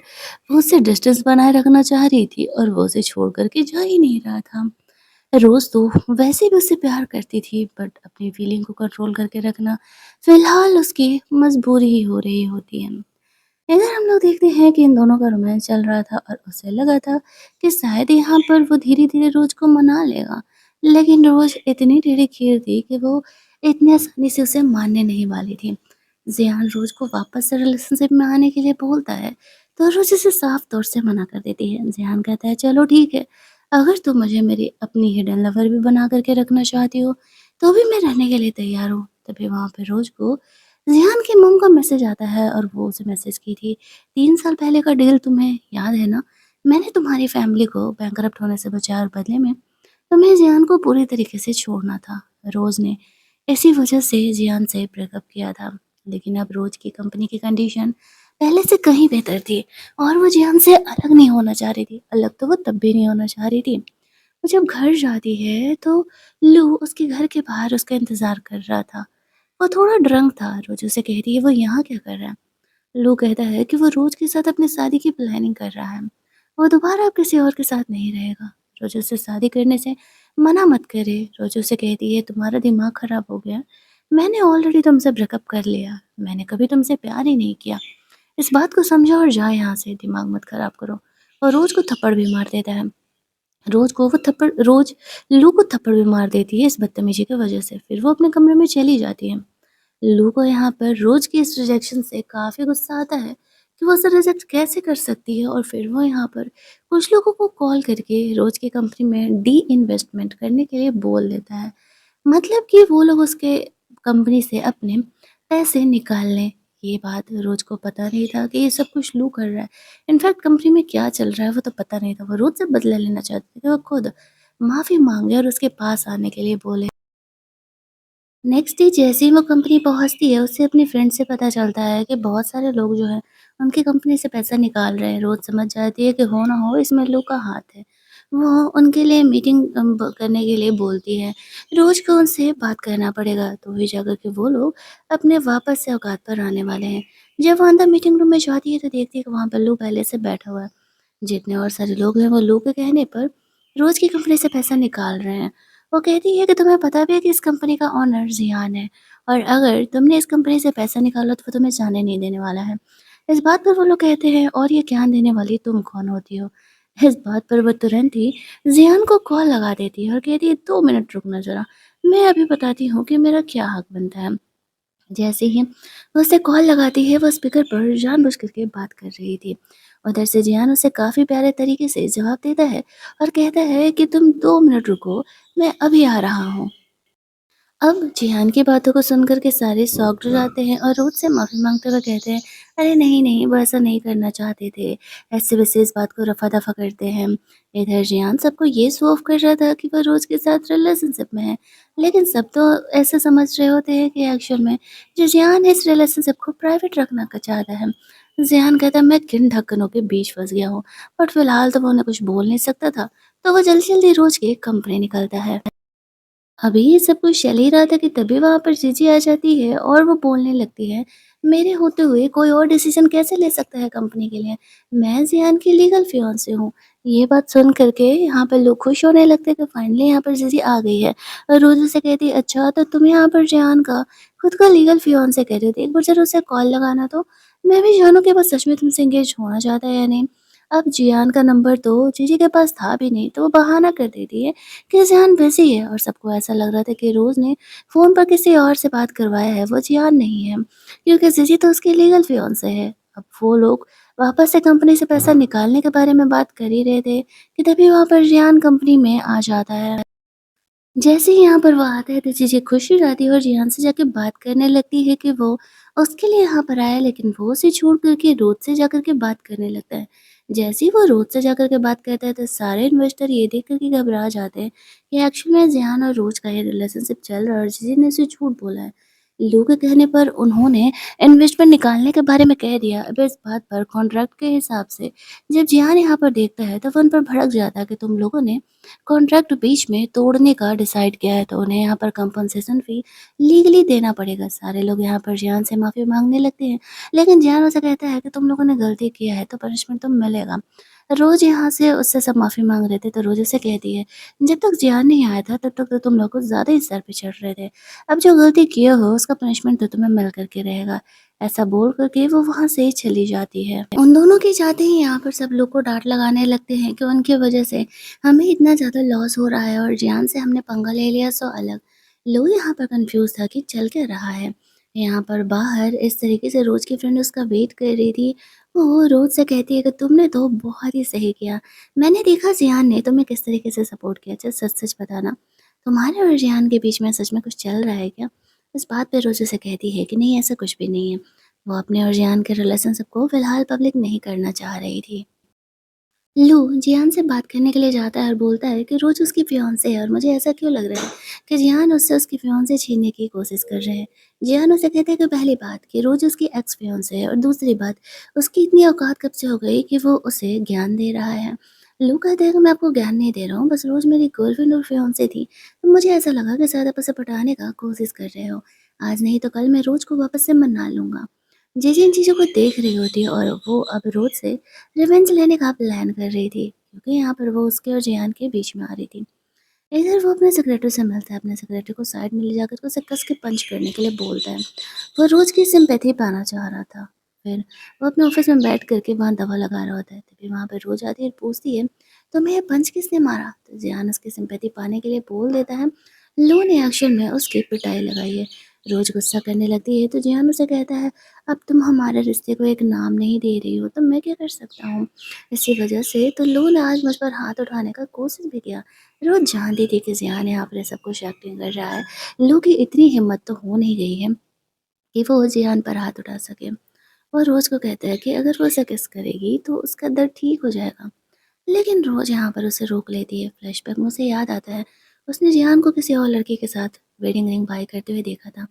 वो उससे डिस्टेंस बनाए रखना चाह रही थी और वो उसे छोड़ कर के जा ही नहीं रहा था। रोज़ तो वैसे भी उससे प्यार करती थी, बट अपनी फीलिंग को कंट्रोल करके रखना फ़िलहाल उसकी मजबूरी ही हो रही होती है। इधर हम लोग देखते हैं कि इन दोनों का रोमांस चल रहा था और उसे लगा था कि शायद यहाँ पर वो धीरे-धीरे रोज़ को मना लेगा। लेकिन रोज़ इतनी टेढ़ी खीर थी कि वो इतनी आसानी से उसे मानने नहीं वाली थी। ज़ियान रोज़ को वापस से रिलेशनशिप में आने के लिए बोलता है, तो रोज़ उसे साफ तौर से मना कर देती है। ज़ियान कहता है, चलो ठीक है, अगर तुम मुझे मेरी अपनी हिडन लवर भी बना कर के रखना चाहती हो, तो भी मैं रहने के लिए तैयार हूँ। तभी वहाँ पे रोज़ को ज़ियान की मॉम का मैसेज आता है और वो उसे मैसेज की थी, 3 साल पहले का डील तुम्हें याद है ना? मैंने तुम्हारी फैमिली को बैंकरप्ट होने से बचाया और बदले में तुम्हें ज़ियान को पूरी तरीके से छोड़ना था। रोज़ ने इसी वजह से ज़ियान से ब्रेकअप किया था। लेकिन अब रोज़ की कंपनी की कंडीशन पहले से कहीं बेहतर थी और वो ज़ियान से अलग नहीं होना चाह रही थी। अलग तो वो तब भी नहीं होना चाह रही थी। वो जब घर जाती है तो लू उसके घर के बाहर उसका इंतज़ार कर रहा था। वो थोड़ा ड्रंक था। रोज़ उसे कहती है, वो यहाँ क्या कर रहा है? लू कहता है कि वो रोज़ के साथ अपनी शादी की प्लानिंग कर रहा है। वो दोबारा अब किसी और के साथ नहीं रहेगा। रोज़ उसे शादी करने से मना मत करे। रोज़ उसे कहती है, तुम्हारा दिमाग ख़राब हो गया। मैंने ऑलरेडी तुमसे ब्रेकअप कर लिया। मैंने कभी तुमसे प्यार ही नहीं किया। इस बात को समझो और जाओ यहाँ से, दिमाग मत ख़राब करो। और रोज़ को थप्पड़ भी मार देता है। रोज़ लू को थप्पड़ भी मार देती है इस बदतमीज़ी की वज़ह से। फिर वो अपने कमरे में चली जाती है। लू को यहाँ पर रोज़ की इस रिजेक्शन से काफ़ी गुस्सा आता है कि वो उसे रिजेक्ट कैसे कर सकती है। और फिर वो यहाँ पर कुछ लोगों को कॉल करके रोज़ की कंपनी में डी इन्वेस्टमेंट करने के लिए बोल देता है। मतलब कि वो लोग उसके कंपनी से अपने पैसे निकाल लें। ये बात रोज़ को पता नहीं था कि ये सब कुछ लू कर रहा है। इनफैक्ट कंपनी में क्या चल रहा है वो तो पता नहीं था। वो रोज़ से बदला लेना चाहती थी। वो खुद माफ़ी मांगे और उसके पास आने के लिए बोले। नेक्स्ट डे जैसे ही वो कंपनी पहुँचती है, उसे अपनी फ्रेंड से पता चलता है कि बहुत सारे लोग जो हैं, उनकी कंपनी से पैसा निकाल रहे हैं। रोज़ समझ जाती है कि हो ना हो इसमें लू का हाथ है। वो उनके लिए मीटिंग करने के लिए बोलती है। रोज़ को उनसे बात करना पड़ेगा, तो वही जाकर के वो लोग अपने वापस से औकात पर आने वाले हैं। जब वो अंदर मीटिंग रूम में जाती है, तो देखती है कि वहाँ पर लू पहले से बैठा हुआ है। जितने और सारे लोग हैं, वो लू के कहने पर रोज़ की कंपनी से पैसा निकाल रहे हैं। वो कहती है कि तुम्हें पता भी है कि इस कंपनी का ओनर ज़ियान है और अगर तुमने इस कंपनी से पैसा निकाला तो वो तुम्हें जाने नहीं देने वाला है। इस बात पर वो लोग कहते हैं, और ये ज्ञान देने वाली तुम कौन होती हो? इस बात पर वो तुरंत ही ज़ियान को कॉल लगा देती है और कहती है, 2 मिनट रुकना ज़रा, मैं अभी बताती हूँ कि मेरा क्या हक बनता है। जैसे ही वो उसे कॉल लगाती है, वो स्पीकर पर जानबूझ करके बात कर रही थी। उधर से जियान उसे काफ़ी प्यारे तरीके से जवाब देता है और कहता है कि तुम 2 मिनट रुको, मैं अभी आ रहा हूँ। अब जिहान की बातों को सुनकर के सारे शॉक्ड हो जाते हैं और रोज़ से माफ़ी माँगते हुए कहते हैं, अरे नहीं, नहीं, वो ऐसा नहीं करना चाहते थे। ऐसे-वैसे इस बात को रफ़ा-दफ़ा करते हैं। इधर जिहान सबको ये शो ऑफ कर रहा था कि वो रोज़ के साथ रिलेशनशिप में है। लेकिन सब तो ऐसा समझ रहे होते हैं कि एक्चुअल में जो जिहान इस रिलेशनशिप को प्राइवेट रखना चाहता है। जिहान कहता है, मैं किन ढक्कनों के बीच फँस गया हूँ। बट फ़िलहाल तो वो उन्हें कुछ बोल नहीं सकता था, तो वो जल्दी-जल्दी रोज़ की कंपनी निकलता है। अभी ये सब कुछ चल ही रहा था कि तभी वहाँ पर जीजी आ जाती है और वो बोलने लगती है, मेरे होते हुए कोई और डिसीज़न कैसे ले सकता है कंपनी के लिए? मैं ज़ियान की लीगल फियांसे हूँ। ये बात सुन कर के यहाँ पर लोग खुश होने लगते हैं कि फाइनली यहाँ पर जीजी आ गई है। और रोज़ उसे कहती है, अच्छा तो तुम यहाँ पर ज़ियान का खुद का लीगल फियांसे कह रहे थे, एक बार ज़रा उसे कॉल लगाना तो, मैं भी जानूँ कि वो सच में तुमसे एंगेज होना चाहता है या नहीं। अब जियान का नंबर तो जीजी के पास था भी नहीं, तो वो बहाना कर देती है कि जियान बिज़ी है। और सबको ऐसा लग रहा था कि रोज़ ने फ़ोन पर किसी और से बात करवाया है, वो जियान नहीं है, क्योंकि जीजी तो उसकी लीगल फियांसे है। अब वो लोग वापस से कंपनी से पैसा निकालने के बारे में बात कर ही रहे थे कि तभी वहाँ पर जियान कंपनी में आ जाता है। जैसे ही यहाँ पर वो आता है तो चीज़ें खुश हो जाती है और जिहान से जाके बात करने लगती है कि वो उसके लिए यहाँ पर आया है, लेकिन वो उसे छोड़ कर के रोज़ से जाकर के बात करने लगता है। जैसे ही वो रोज़ से जाकर के बात करता है तो सारे इन्वेस्टर ये देख कर के घबरा जाते हैं कि एक्चुअल में जिहान और रोज़ का ये रिलेशनशिप चल रहा है और जिसी ने उसे झूठ बोला है। लू के कहने पर उन्होंने इन्वेस्टमेंट निकालने के बारे में कह दिया। अब इस बात पर कॉन्ट्रैक्ट के हिसाब से जब जिहान यहाँ पर देखता है तो वो उन पर भड़क जाता है कि तुम लोगों ने कॉन्ट्रैक्ट बीच में तोड़ने का डिसाइड किया है, तो उन्हें यहाँ पर कंपनसेशन फ़ी लीगली देना पड़ेगा। सारे लोग यहाँ पर जियान से माफ़ी माँगने लगते हैं, लेकिन जियान उनसे कहता है कि तुम लोगों ने गलती किया है तो पनिशमेंट तो मिलेगा। रोज़ यहाँ से उससे सब माफ़ी माँग रहे थे, तो रोज़ उसे कहती है, जब तक जियान नहीं आया था तब तक तो तुम लोग कुछ ज़्यादा ही सर पे चढ़ रहे थे। अब जो गलती किए हो उसका पनिशमेंट तो तुम्हें मिल कर के रहेगा। ऐसा बोल कर के वो वहाँ से चली जाती है। उन दोनों के जाते ही यहाँ पर सब लोग को डाँट लगाने लगते हैं कि उनकी वज़ह से हमें इतना ज़्यादा लॉस हो रहा है और जियान से हमने पंगा ले लिया सो अलग। लो यहाँ पर कंफ्यूज था कि चल क्या रहा है। यहाँ पर बाहर इस तरीके से रोज़ की फ्रेंड उसका वेट कर रही थी वो रोज़ से कहती है कि तुमने तो बहुत ही सही किया। मैंने देखा ज़ियान ने तुम्हें किस तरीके से सपोर्ट किया। अच्छा सच-सच बताना, तुम्हारे और ज़ियान के बीच में सच में कुछ चल रहा है क्या? इस बात पे रोज़ उसे कहती है कि नहीं ऐसा कुछ भी नहीं है। वो अपने और ज़ियान के रिलेशनशिप को फ़िलहाल पब्लिक नहीं करना चाह रही थी। लू जियान से बात करने के लिए जाता है और बोलता है कि रोज उसकी फियांसे है और मुझे ऐसा क्यों लग रहा है कि जियान उससे उसकी फियांसे छीनने की कोशिश कर रहे हैं। जियान उसे कहते हैं कि पहली बात कि रोज उसकी एक्स फियांसे है और दूसरी बात उसकी इतनी औकात कब से हो गई कि वो उसे ज्ञान दे रहा है। लू कहते हैं कि मैं आपको ज्ञान नहीं दे रहा हूँ, बस रोज मेरी गर्लफ्रेंड और फियांसे थी तो मुझे ऐसा लगा कि शायद आप उसे पटाने का कोशिश कर रहे हो। आज नहीं तो कल मैं रोज को वापस से मना लूंगा। जैसे इन चीज़ों को देख रही होती है और वो अब रोज से रिवेंज लेने का प्लान कर रही थी क्योंकि यहाँ पर वो उसके और जियान के बीच में आ रही थी। इधर वो अपने सेक्रेटरी से मिलता है, अपने सेक्रेटरी को साइड में ले जाकर के उसे कस के पंच करने के लिए बोलता है। वो रोज की सिंपैथी पाना चाह रहा था। फिर वो अपने ऑफिस में बैठ करके वहाँ दवा लगा रहा होता है, तभी वहाँ पर रोज आती है और पूछती है तुम्हें ये पंच किसने मारा। तो जियान उसकी सिंपैथी पाने के लिए बोल देता है लो ने एक्शन में उसकी पिटाई लगाई है। रोज गुस्सा करने लगती है तो जियान उसे कहता है अब तुम हमारे रिश्ते को एक नाम नहीं दे रही हो तो मैं क्या कर सकता हूँ। इसी वजह से तो लो ने आज मुझ पर हाथ उठाने का कोशिश भी किया। रोज जानती थी कि जियान यहाँ पर सब कुछ एक्टिंग कर रहा है। लो की इतनी हिम्मत तो हो नहीं गई है कि वो जियान पर हाथ उठा सके। और रोज को कहता है कि अगर वो उसे किस करेगी तो उसका दर्द ठीक हो जाएगा। लेकिन रोज यहाँ पर उसे रोक लेती है। फ्लैशबैक में उसे याद आता है उसने जियान को किसी और लड़के के साथ वेडिंग रिंग बाय करते हुए देखा था।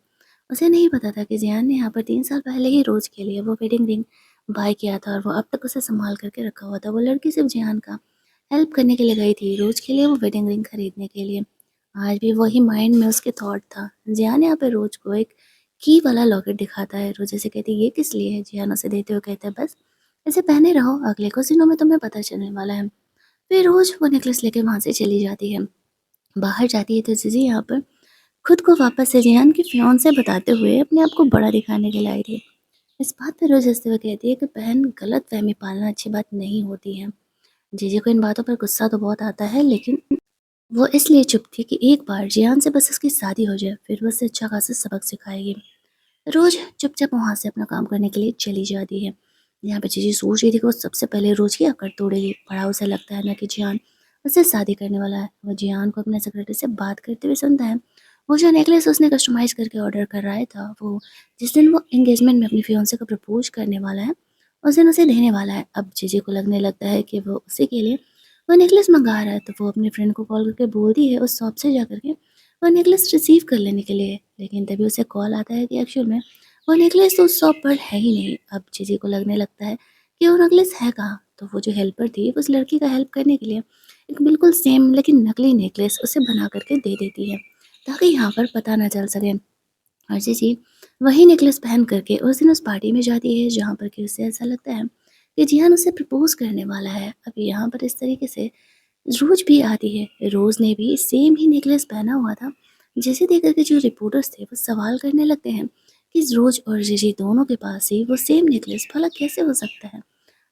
उसे नहीं पता था कि जियान ने यहाँ पर 3 साल पहले ही रोज के लिए वो वेडिंग रिंग बाय किया था और वो अब तक उसे संभाल करके रखा हुआ था। वो लड़की सिर्फ जियान का हेल्प करने के लिए गई थी, रोज के लिए वो वेडिंग रिंग खरीदने के लिए। आज भी वही माइंड में उसके थॉट था। जियान यहाँ पे रोज को एक की वाला लॉकेट दिखाता है। रोज ऐसे कहती है ये किस लिए है। जियान उसे देते हुए कहता है बस इसे पहने रहो, अगले कुछ दिनों में तुम्हें पता चलने वाला है। फिर रोज वो नेकलेस लेके वहां से चली जाती है। बाहर जाती है तो जीजी यहाँ पर खुद को वापस से जियान की फियांसे बताते हुए अपने आप को बड़ा दिखाने के लिए आई थी। इस बात पर रोज हंसते हुए कहती है कि बहन गलत फहमी पालना अच्छी बात नहीं होती है। जीजी को इन बातों पर गुस्सा तो बहुत आता है लेकिन वो इसलिए चुप थी कि एक बार जियान से बस उसकी शादी हो जाए फिर वो उसे अच्छा खासा सबक सिखाएगी। रोज चुपचाप वहां से अपना काम करने के लिए चली जाती है। यहाँ पे चीज़ी सोच रही थी कि वो सबसे पहले रोज की अकड़ तोड़ेगी। बड़ा उसे लगता है ना कि जियान उससे शादी करने वाला है। वो जियान को अपने सेक्रेटरी से बात करते हुए सुनता है। वो जो नेकलेस उसने कस्टमाइज करके ऑर्डर कराया था वो जिस दिन वो एंगेजमेंट में अपनी फियांसे को प्रपोज करने वाला है उस दिन उसे देने वाला है। अब जीजी को लगने लगता है कि वो उसी के लिए वो नेकलेस मंगा रहा है तो वो अपनी फ्रेंड को कॉल करके बोलती है उस शॉप से जा करके वो नेकलेस रिसीव कर लेने के लिए। लेकिन तभी उसे कॉल आता है कि एक्चुअल में वो नेकलेस तो उस शॉप पर है ही नहीं। अब जीजी को लगने लगता है कि वो नेकलेस है कहाँ। तो वो जो हेल्पर थी वो उस लड़की का हेल्प करने के लिए एक बिल्कुल सेम लेकिन नकली नेकलेस उसे बना करके दे देती है ताकि यहाँ पर पता ना चल सके। और जीजी वही नेकलेस पहन करके उस दिन उस पार्टी में जाती है जहाँ पर कि उसे ऐसा लगता है कि जिहान उसे प्रपोज करने वाला है। अब यहाँ पर इस तरीके से रोज भी आती है। रोज ने भी सेम ही नेकलेस पहना हुआ था जिसे देख कर के जो रिपोर्टर्स थे वो सवाल करने लगते हैं कि रोज और जीजी दोनों के पास ही वो सेम नेकलेस भला कैसे हो सकता है।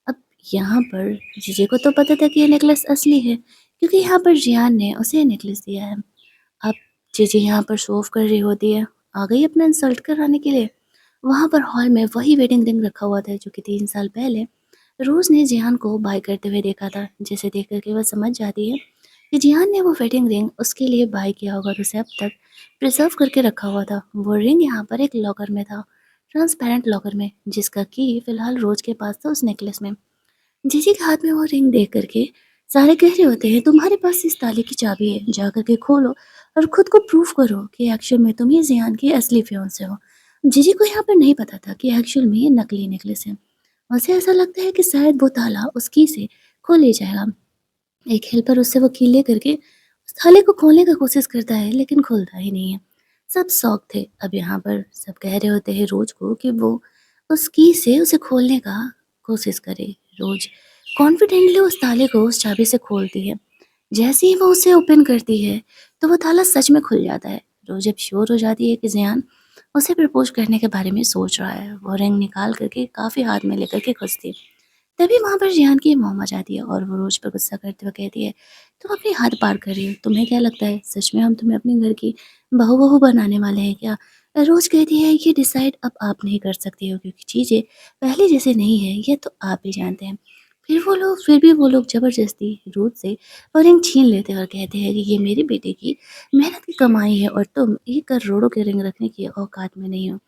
अब यहाँ पर जीजी को तो पता था कि ये नेकलेस असली है क्योंकि यहाँ पर जियान ने उसे नेकलेस दिया है। अब जीजी यहाँ पर शो ऑफ कर रही होती है, आ गई अपना इंसल्ट कराने के लिए। वहाँ पर हॉल में वही वेडिंग रिंग रखा हुआ था जो कि 3 साल पहले रोज ने जियान को बाय करते हुए देखा था, जिसे देख करके वह समझ जाती है कि जियान ने वो वेडिंग रिंग उसके लिए बाय किया होगा और उसे अब तक प्रिजर्व करके रखा हुआ था। वो रिंग यहाँ पर एक लॉकर में था, ट्रांसपेरेंट लॉकर में, जिसका की फिलहाल रोज के पास था उस नेकलेस में। जीजी के हाथ में वो रिंग देख करके सारे कह रहे होते हैं तुम्हारे पास इस ताले की चाबी है, जा करके खोलो और खुद को प्रूव करो कि एक्चुअल में तुम ही जियान की असली फियांसे हो। जीजी को यहाँ पर नहीं पता था कि एक्चुअल में ये नकली नेकलेस है। उसे ऐसा लगता है कि शायद वो ताला उस की से खोल ले जाएगा। एक हेल्पर उससे वो की ले करके उस ताले को खोलने का कोशिश करता है लेकिन खुलता ही नहीं है। सब शौक थे। अब यहाँ पर सब कह रहे होते हैं रोज को कि वो उस की से उसे खोलने का कोशिश करे। रोज कॉन्फिडेंटली उस ताले को उस चाबी से खोलती है। जैसे ही वो उसे ओपन करती है तो वो ताला सच में खुल जाता है। रोज जब श्योर हो जाती है कि जियान उसे प्रपोज करने के बारे में सोच रहा है, वो रिंग निकाल करके काफ़ी हाथ में लेकर के खुशती है। तभी वहाँ पर जियान की मॉम आ जाती है और वो रोज पर गुस्सा करते हुए कहती है तुम अपनी हद पार कर रही हो, तुम्हें क्या लगता है सच में हम तुम्हें अपने घर की बहू बहू बनाने वाले हैं क्या। रोज़ कहती है ये डिसाइड अब आप नहीं कर सकते हो क्योंकि चीज़ें पहले जैसे नहीं है, ये तो आप भी जानते हैं। फिर भी वो लोग ज़बरदस्ती रोज़ से वो रिंग छीन लेते हैं और कहते हैं कि ये मेरे बेटे की मेहनत की कमाई है और तुम 1 करोड़ों की रिंग रखने की औकात में नहीं हो।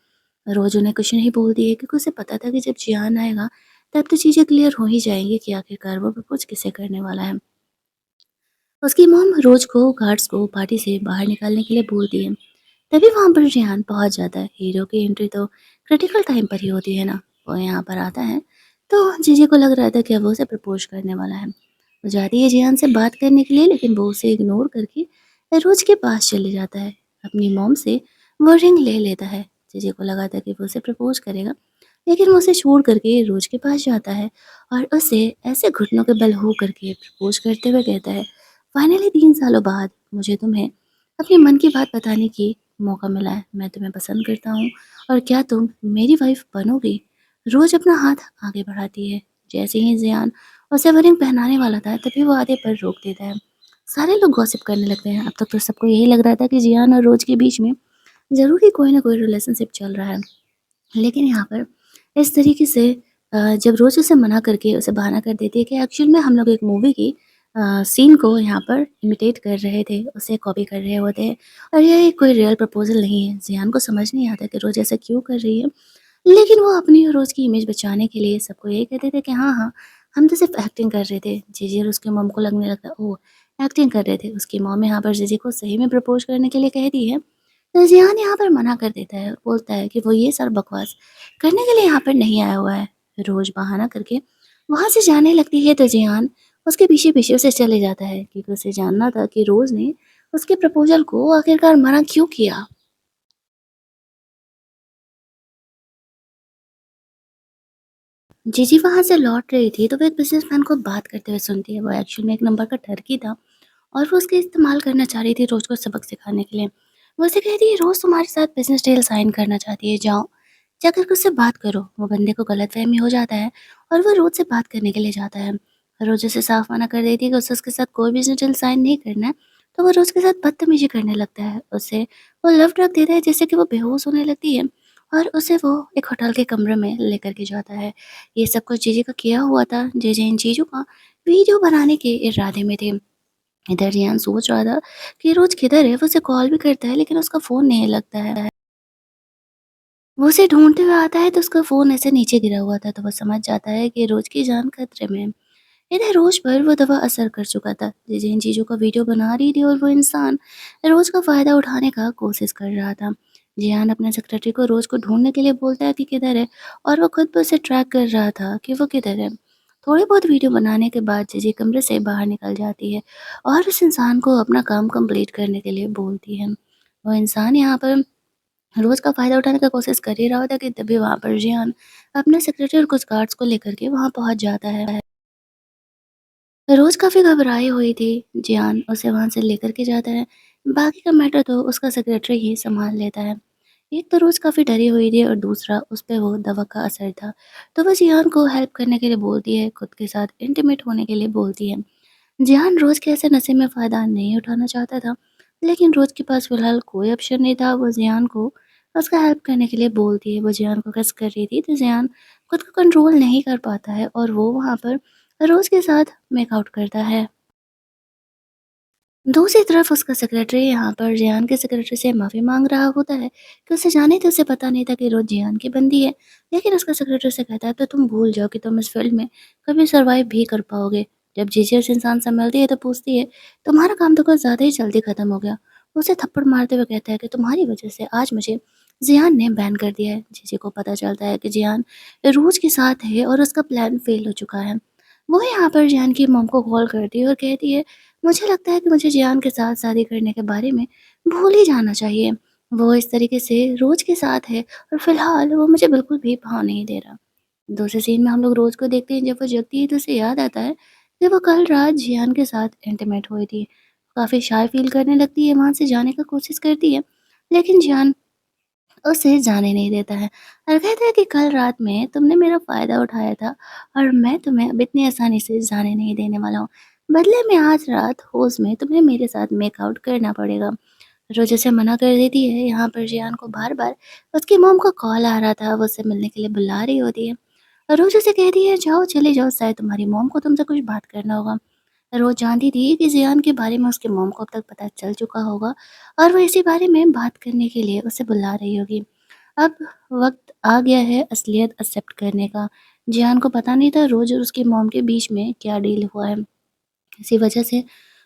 रोज़ उन्हें कुछ नहीं बोलती है क्योंकि उसे पता था कि जब जियान आएगा तब तो चीज़ें क्लियर हो ही जाएँगी कि आखिरकार वो प्रपोज़ किसे करने वाला है। उसकी मॉम रोज़ को गार्ड्स को पार्टी से बाहर निकालने के लिए बोलती है। तभी वहाँ पर रेहान पहुँच जाता है। हीरो की एंट्री तो क्रिटिकल टाइम पर ही होती है ना। वो यहाँ पर आता है तो जीजे को लग रहा था कि अब वो उसे प्रपोज करने वाला है। वो जाती है जियान से बात करने के लिए लेकिन वो उसे इग्नोर करके रोज के पास चले जाता है। अपनी मॉम से वो रिंग ले लेता है। जीजे को लगा था कि वो उसे प्रपोज करेगा लेकिन वो उसे छोड़ करके रोज के पास जाता है और उसे ऐसे घुटनों के बल हो करके प्रपोज करते हुए कहता है, फाइनली 3 सालों बाद मुझे तुम्हें अपने मन की बात बताने की मौका मिला है। मैं तुम्हें पसंद करता हूँ और क्या तुम मेरी वाइफ बनोगी? रोज़ अपना हाथ आगे बढ़ाती है। जैसे ही ज़ियान उसे वो रिंग पहनाने वाला था तभी वो आधे पर रोक देता है। सारे लोग गॉसिप करने लगते हैं। अब तक तो सबको यही लग रहा था कि ज़ियान और रोज़ के बीच में ज़रूर ही कोई ना कोई रिलेशनशिप चल रहा है। लेकिन यहाँ पर इस तरीके से जब रोज़ उसे मना करके उसे बहाना कर देती है कि एक्चुअल में हम लोग एक मूवी की सीन को यहाँ पर इमिटेट कर रहे थे, उसे कॉपी कर रहे होते हैं और ये कोई रियल प्रपोज़ल नहीं है। ज़ियान को समझ नहीं आता कि रोज़ ऐसा क्यों कर रही है। लेकिन वो अपनी और रोज़ की इमेज बचाने के लिए सबको यही कहते थे कि हाँ, हाँ, हम तो सिर्फ़ एक्टिंग कर रहे थे। जीजी और उसकी मॉम को लगने लगा ओह! एक्टिंग कर रहे थे। उसकी मॉम यहाँ पर जीजी को सही में प्रपोज़ करने के लिए कहती है। तो ज़ियान यहाँ पर मना कर देता है और बोलता है कि वो ये सब बकवास करने के लिए यहाँ पर नहीं आया हुआ है। रोज़ बहाना करके वहाँ से जाने लगती है तो ज़ियान उसके पीछे-पीछे उसे चले जाता है क्योंकि उसे जानना था कि रोज़ ने उसके प्रपोज़ल को आखिरकार मना क्यों किया। जीजी वहाँ से लौट रही थी तो वो एक बिज़नेसमैन को बात करते हुए सुनती है। वो एक्चुअल में एक नंबर का ठरकी था और वो उसका इस्तेमाल करना चाह रही थी रोज़ को सबक सिखाने के लिए। वो उसे कहती है रोज़ तुम्हारे साथ बिज़नेस डील साइन करना चाहती है, जाओ, जाकर के उससे बात करो। वो बंदे को गलतफ़हमी हो जाता है और वो रोज़ से बात करने के लिए जाता है। रोज़ उसे साफ मना कर देती है कि उसे उसके साथ कोई बिज़नेस डील साइन नहीं करना है, तो वो रोज़ के साथ बदतमीज़ी करने लगता है। उसे वो लव ड्रग देता है जिससे कि वो बेहोश होने लगती है और उसे वो एक होटल के कमरे में लेकर के जाता है। ये सब कुछ जीजी का किया हुआ था। जीजी इन चीज़ों का वीडियो बनाने के इरादे में थे। इधर जियान सोच रहा था कि रोज किधर है, वो उसे कॉल भी करता है लेकिन उसका फ़ोन नहीं लगता है। वो उसे ढूँढते हुए आता है तो उसका फ़ोन ऐसे नीचे गिरा हुआ था तो वो समझ जाता है कि रोज की जान खतरे में है। इधर रोज पर वो दवा असर कर चुका था। जिन चीज़ों का वीडियो बना रही थी और वो इंसान रोज का फ़ायदा उठाने का कोशिश कर रहा था। जियान अपने सेक्रेटरी को रोज को ढूँढने के लिए बोलता है कि किधर है और वो खुद भी उसे ट्रैक कर रहा था कि वो किधर है। थोड़ी बहुत वीडियो बनाने के बाद जीजी कमरे से बाहर निकल जाती है और उस इंसान को अपना काम कंप्लीट करने के लिए बोलती है। वो इंसान यहाँ पर रोज़ का फ़ायदा उठाने का कोशिश कर ही रहा होता है कि तभी वहाँ पर जियान अपने सेक्रेटरी और कुछ गार्ड्स को लेकर के वहाँ पहुँच जाता है। रोज़ काफ़ी घबराई हुई थी। जियान उसे वहाँ से लेकर के जाता है। बाकी का मैटर तो उसका सेक्रेटरी ही सँभाल लेता है। एक तो रोज़ काफ़ी डरी हुई थी और दूसरा उस पे वो दवा का असर था। तो वो जियान को हेल्प करने के लिए बोलती है, खुद के साथ इंटीमेट होने के लिए बोलती है। जियान रोज़ के ऐसे नशे में फ़ायदा नहीं उठाना चाहता था, लेकिन रोज़ के पास फ़िलहाल कोई ऑप्शन नहीं था। वो जियान को उसका हेल्प करने के लिए बोलती है। वो जियान को किस कर रही थी, तो जियान खुद को कंट्रोल नहीं कर पाता है और वो वहाँ पर रोज़ के साथ मेकआउट करता है। दूसरी तरफ उसका सेक्रेटरी यहाँ पर जियान के सेक्रेटरी से माफ़ी माँग रहा होता है कि उसे जाने थे, उसे पता नहीं था कि रोज़ जियान की बंदी है। लेकिन उसका सेक्रेटरी से कहता है, "तो तुम भूल जाओ कि तुम इस फ़ील्ड में कभी सर्वाइव भी कर पाओगे।" जब जीजी उस इंसान से मिलती है तो पूछती है, "तुम्हारा काम तो कुछ ज़्यादा ही जल्दी ख़त्म हो गया।" वो उसे थप्पड़ मारते हुए कहता है कि तुम्हारी वज़ह से आज मुझे जियान ने बैन कर दिया है। जीजी को पता चलता है कि जियान रोज़ के साथ है और उसका प्लान फ़ेल हो चुका है। वो यहाँ पर जियान की मॉम को कॉल करती है और कहती है, मुझे लगता है कि मुझे जियान के साथ शादी करने के बारे में भूल ही जाना चाहिए। वो इस तरीके से रोज़ के साथ है और फ़िलहाल वो मुझे बिल्कुल भी भाव नहीं दे रहा। दूसरे सीन में हम लोग रोज़ को देखते हैं, जब वो जगती है तो उसे याद आता है कि वो कल रात जियान के साथ इंटीमेट हुई थी। काफ़ी शाय फ़ील करने लगती है, वहाँ से जाने का कोशिश करती है, लेकिन जियान उसे जाने नहीं देता है और कहता है कि कल रात में तुमने मेरा फ़ायदा उठाया था और मैं तुम्हें अब इतनी आसानी से जाने नहीं देने वाला हूँ। बदले में आज रात होश में तुम्हें मेरे साथ मेकआउट करना पड़ेगा। रोज़ उसे मना कर देती है। यहाँ पर जियान को बार-बार उसकी मॉम का कॉल आ रहा था, वो उससे मिलने के लिए बुला रही होती है। रोज़ उसे कहती है, "जाओ, चली जाओ, शायद तुम्हारी मॉम को तुमसे कुछ बात करना होगा।" रोज़ जानती थी कि जियान के बारे में उसकी मॉम को अब तक पता चल चुका होगा और वो इसी बारे में बात करने के लिए उसे बुला रही होगी। अब वक़्त आ गया है असलियत एक्सेप्ट करने का। जियान को पता नहीं था रोज़ और उसकी मॉम के बीच में क्या डील हुआ है। इसी वजह से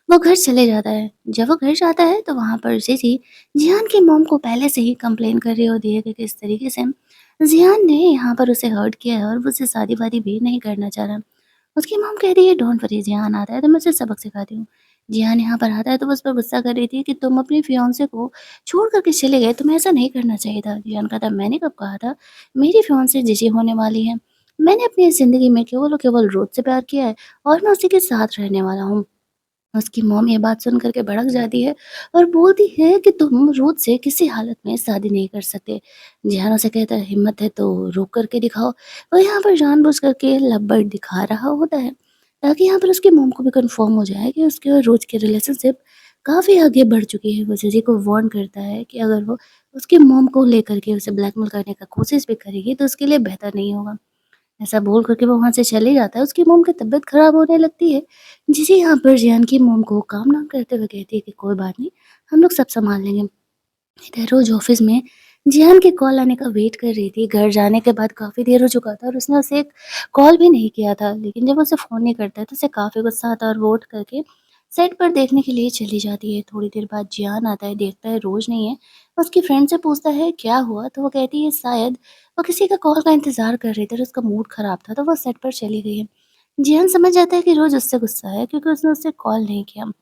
वो घर चले जाता है। जब वो घर जाता है तो वहाँ पर जीजी जियान की मॉम को पहले से ही कंप्लेन कर रही होती है कि किस तरीके से जियान ने यहाँ पर उसे हर्ट किया है और वो उससे शादी-वादी भी नहीं करना चाह रहा। उसकी मॉम कहती है, डोंट वरी, जियान आता है तो मैं उसे सबक सिखाती हूँ। जियान यहाँ पर आता है तो वो उस पर गुस्सा कर रही थी कि तुम अपने फियांसे को छोड़ कर के चले गए, तुम्हें ऐसा नहीं करना चाहिए था। जियान कहता है, मैंने कब कहा था, मेरी फियांसे जीजी होने वाली है। मैंने अपनी ज़िंदगी में केवल और केवल रोज़ से प्यार किया है और मैं उसी के साथ रहने वाला हूँ। उसकी मॉम ये बात सुन कर के भड़क जाती है और बोलती है कि तुम रोज़ से किसी हालत में शादी नहीं कर सकते। जिहान उसे कहता है, हिम्मत है तो रोक करके दिखाओ। वो यहाँ पर जानबूझ करके लव दिखा रहा होता है ताकि यहाँ पर उसकी मॉम को भी कन्फर्म हो जाए कि उसके और रोज़ की रिलेशनशिप काफ़ी आगे बढ़ चुकी है। वो जीजी को वार्न करता है कि अगर वो उसकी मॉम को लेकर के उसे ब्लैकमेल करने का कोशिश भी करेगी तो उसके लिए बेहतर नहीं होगा। ऐसा बोल कर के वो वहाँ से चले जाता है। उसकी मॉम की तबीयत ख़राब होने लगती है। जिसे यहाँ पर जियान की मॉम को काम डाउन करते हुए कहती है कि कोई बात नहीं, हम लोग सब सँभाल लेंगे। इधर रोज़ ऑफ़िस में जियान के कॉल आने का वेट कर रही थी। घर जाने के बाद काफ़ी देर हो चुका था और उसने उसे एक कॉल भी नहीं किया था। लेकिन जब उसे फ़ोन नहीं करता है तो उसे काफ़ी गुस्सा आता है और वो उठ करके सेट पर देखने के लिए चली जाती है। थोड़ी देर बाद जियान आता है, देखता है रोज़ नहीं है। उसकी फ्रेंड से पूछता है क्या हुआ? तो वो कहती है शायद वो किसी का कॉल का इंतज़ार कर रही थी और उसका मूड ख़राब था तो वो सेट पर चली गई है। जियान समझ जाता है कि रोज़ उससे गुस्सा है क्योंकि उसने उसे कॉल नहीं किया।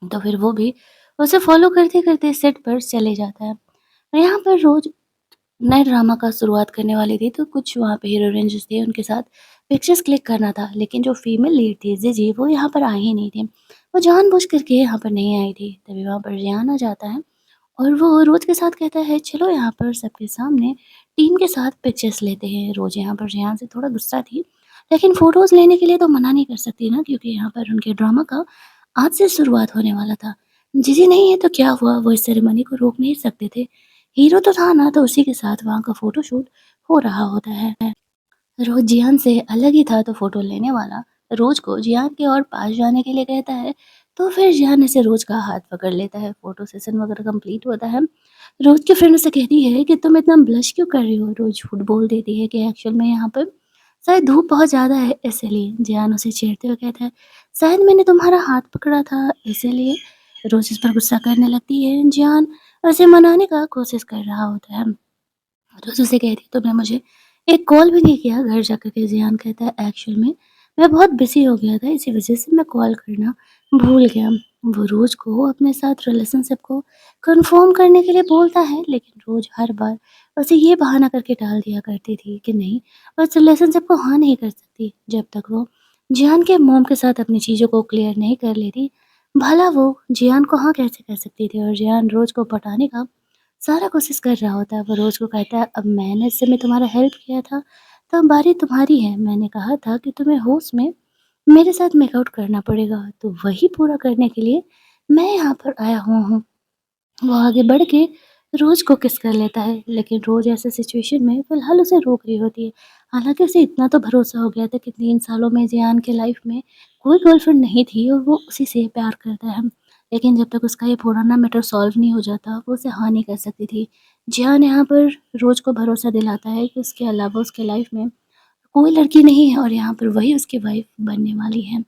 तो फिर वो भी उसे फ़ॉलो करते-करते सेट पर चले जाता है। और यहाँ पर रोज़ नए ड्रामा का शुरुआत करने वाली थी, तो कुछ वहाँ पे हीरो-हीरोइन जो थे उनके साथ पिक्चर्स क्लिक करना था, लेकिन जो फीमेल लीड थी ज़िज़ी वो यहाँ पर आई ही नहीं थी। वो जानबूझ कर के यहाँ पर नहीं आई थी। तभी वहाँ पर रेहान आ जाता है और वो रोज़ के साथ कहता है, चलो यहाँ पर सबके सामने टीम के साथ पिक्चर्स लेते हैं। रोज़ यहाँ पर रेहान से थोड़ा गुस्सा थी, लेकिन फ़ोटोज़ लेने के लिए तो मना नहीं कर सकती ना, क्योंकि यहाँ पर उनके ड्रामा का आज से शुरुआत होने वाला था। जीजी नहीं है तो क्या हुआ, वो इस सेरेमनी को रोक नहीं सकते थे। हीरो तो था ना, तो उसी के साथ वहाँ का फ़ोटोशूट हो रहा होता है। रोज़ जियान से अलग ही था तो फ़ोटो लेने वाला रोज़ को जियान के और पास जाने के लिए कहता है, तो फिर जियान ऐसे रोज़ का हाथ पकड़ लेता है। फ़ोटो सेशन वगैरह कंप्लीट होता है। रोज़ की फ्रेंड उसे कहती है कि तुम इतना ब्लश क्यों कर रही हो? रोज़ झूठ बोल देती है कि एक्चुअल में यहाँ पर शायद धूप बहुत ज़्यादा है इसीलिए। जियान उसे छेड़ते हुए कहता है, शायद मैंने तुम्हारा हाथ पकड़ा था इसीलिए। रोज़ इस पर गुस्सा करने लगती है। जियान उसे मनाने का कोशिश कर रहा होता है। रोज़ उसे कहती है, तुमने मुझे एक कॉल भी नहीं किया। घर जाकर के ज़ियान कहता है, एक्चुअल में मैं बहुत बिज़ी हो गया था, इसी वज़ह से मैं कॉल करना भूल गया। वो रोज़ को अपने साथ रिलेशनशिप को कन्फर्म करने के लिए बोलता है, लेकिन रोज़ हर बार उसे ये बहाना करके टाल दिया करती थी कि नहीं, वो इस रिलेशनशिप को हाँ नहीं कर सकती जब तक वो जियान के मॉम के साथ अपनी चीज़ों को क्लियर नहीं कर लेती। भला वो जियान को हाँ कैसे कर सकती थी? और जियान रोज़ को पटाने का सारा कोशिश कर रहा होता है। वो रोज़ को कहता है, अब मैंने इससे में तुम्हारा हेल्प किया था, तो अब बारी तुम्हारी है। मैंने कहा था कि तुम्हें होश में मेरे साथ मेकआउट करना पड़ेगा, तो वही पूरा करने के लिए मैं यहाँ पर आया हुआ हूँ। वो आगे बढ़ के रोज़ को किस कर लेता है, लेकिन रोज़ ऐसे सिचुएशन में फ़िलहाल उसे रोक रही होती है। हालाँकि उसे इतना तो भरोसा हो गया था कि 3 सालों में ज़ियान के लाइफ़ में कोई गर्लफ्रेंड नहीं थी और वो उसी से प्यार करता है। लेकिन जब तक उसका ये पुराना मैटर सॉल्व नहीं हो जाता, वो उसे हाँ नहीं कर सकती थी। ज़ियान यहाँ पर रोज़ को भरोसा दिलाता है कि उसके अलावा उसके लाइफ़ में कोई लड़की नहीं है और यहाँ पर वही उसकी वाइफ़ बनने वाली है।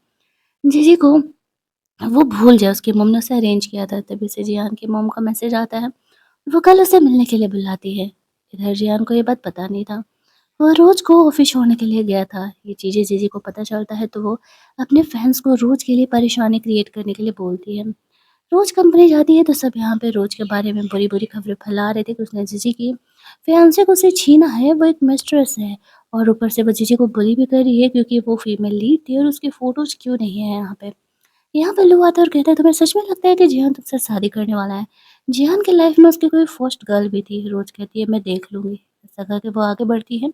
जीजी को वो भूल जाए, उसकी मम्मी ने उसे अरेंज किया था, तभी से जियान की मॉम का मैसेज आता है। वो कल उसे मिलने के लिए बुलाती है। इधर जियान को ये बात पता नहीं था। वो रोज़ को ऑफ़िस छोड़ने के लिए गया था। ये चीज़ें जीजी को पता चलता है तो वो अपने फैन्स को रोज़ के लिए परेशानी क्रिएट करने के लिए बोलती है। रोज़ कंपनी जाती है तो सब यहाँ पे रोज़ के बारे में बुरी-बुरी खबरें फैला रहे थे कि उसने जीजी की फियांसे को उससे छीना है, वो एक मिस्ट्रेस है और ऊपर से वो जीजी को बुली भी कर रही है क्योंकि वो फीमेल लीड थी और उसकी फ़ोटोज़ क्यों नहीं है यहाँ पे। यहाँ पे लू आता है और कहता है, तुम्हें सच में लगता है कि जिहान तुझसे शादी करने वाला है? जिहान की लाइफ में उसकी कोई फर्स्ट गर्ल भी थी। रोज़ कहती है, मैं देख लूँगी। ऐसा करके वो आगे बढ़ती है।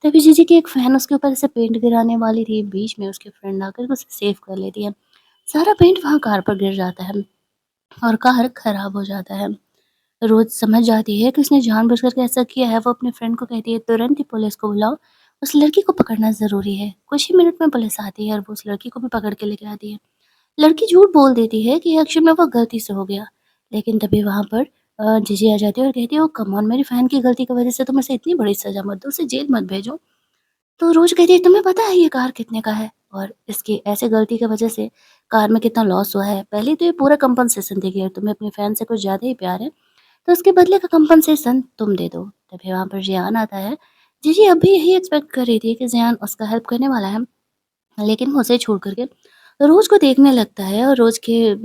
तभी जीजी की एक फैन उसके ऊपर से पेंट गिराने वाली थी। बीच में उसकी फ्रेंड आकर के उसे सेव कर लेती है। सारा पेंट वहाँ कार पर गिर जाता है। और कार खराब हो जाता है। रोज़ समझ जाती है कि उसने जानबूझकर के ऐसा किया है, वो अपने फ्रेंड को कहती है तुरंत ही पुलिस को बुलाओ, उस लड़की को पकड़ना ज़रूरी है। कुछ ही मिनट में पुलिस आती है और वो उस लड़की को भी पकड़ के लेके आती है। लड़की झूठ बोल देती है कि एक्चुअल में वो गलती से हो गया, लेकिन तभी वहाँ पर जीजी आ जाती है और कहती है, "ओह कम ऑन, मेरी बहन की गलती की वज़ह से तुम इसे इतनी बड़ी सज़ा मत दो, उसे जेल मत भेजो।" तो रोज़ कहती है, "तुम्हें पता है ये कार कितने का है? और इसकी ऐसे गलती की वज़ह से कार में कितना लॉस हुआ है? पहले तो ये पूरा कंपनसेशन देगी और तुम्हें अपनी बहन से कुछ ज़्यादा ही प्यार है, तो उसके बदले का कंपनसेशन तुम दे दो।" तभी वहाँ पर ज़ियान आता है। जीजी अब भी यही एक्सपेक्ट कर रही थी कि ज़ियान उसका हेल्प करने वाला है। लेकिन वो उसे छोड़ कर के रोज़ को देखने लगता है और रोज़ के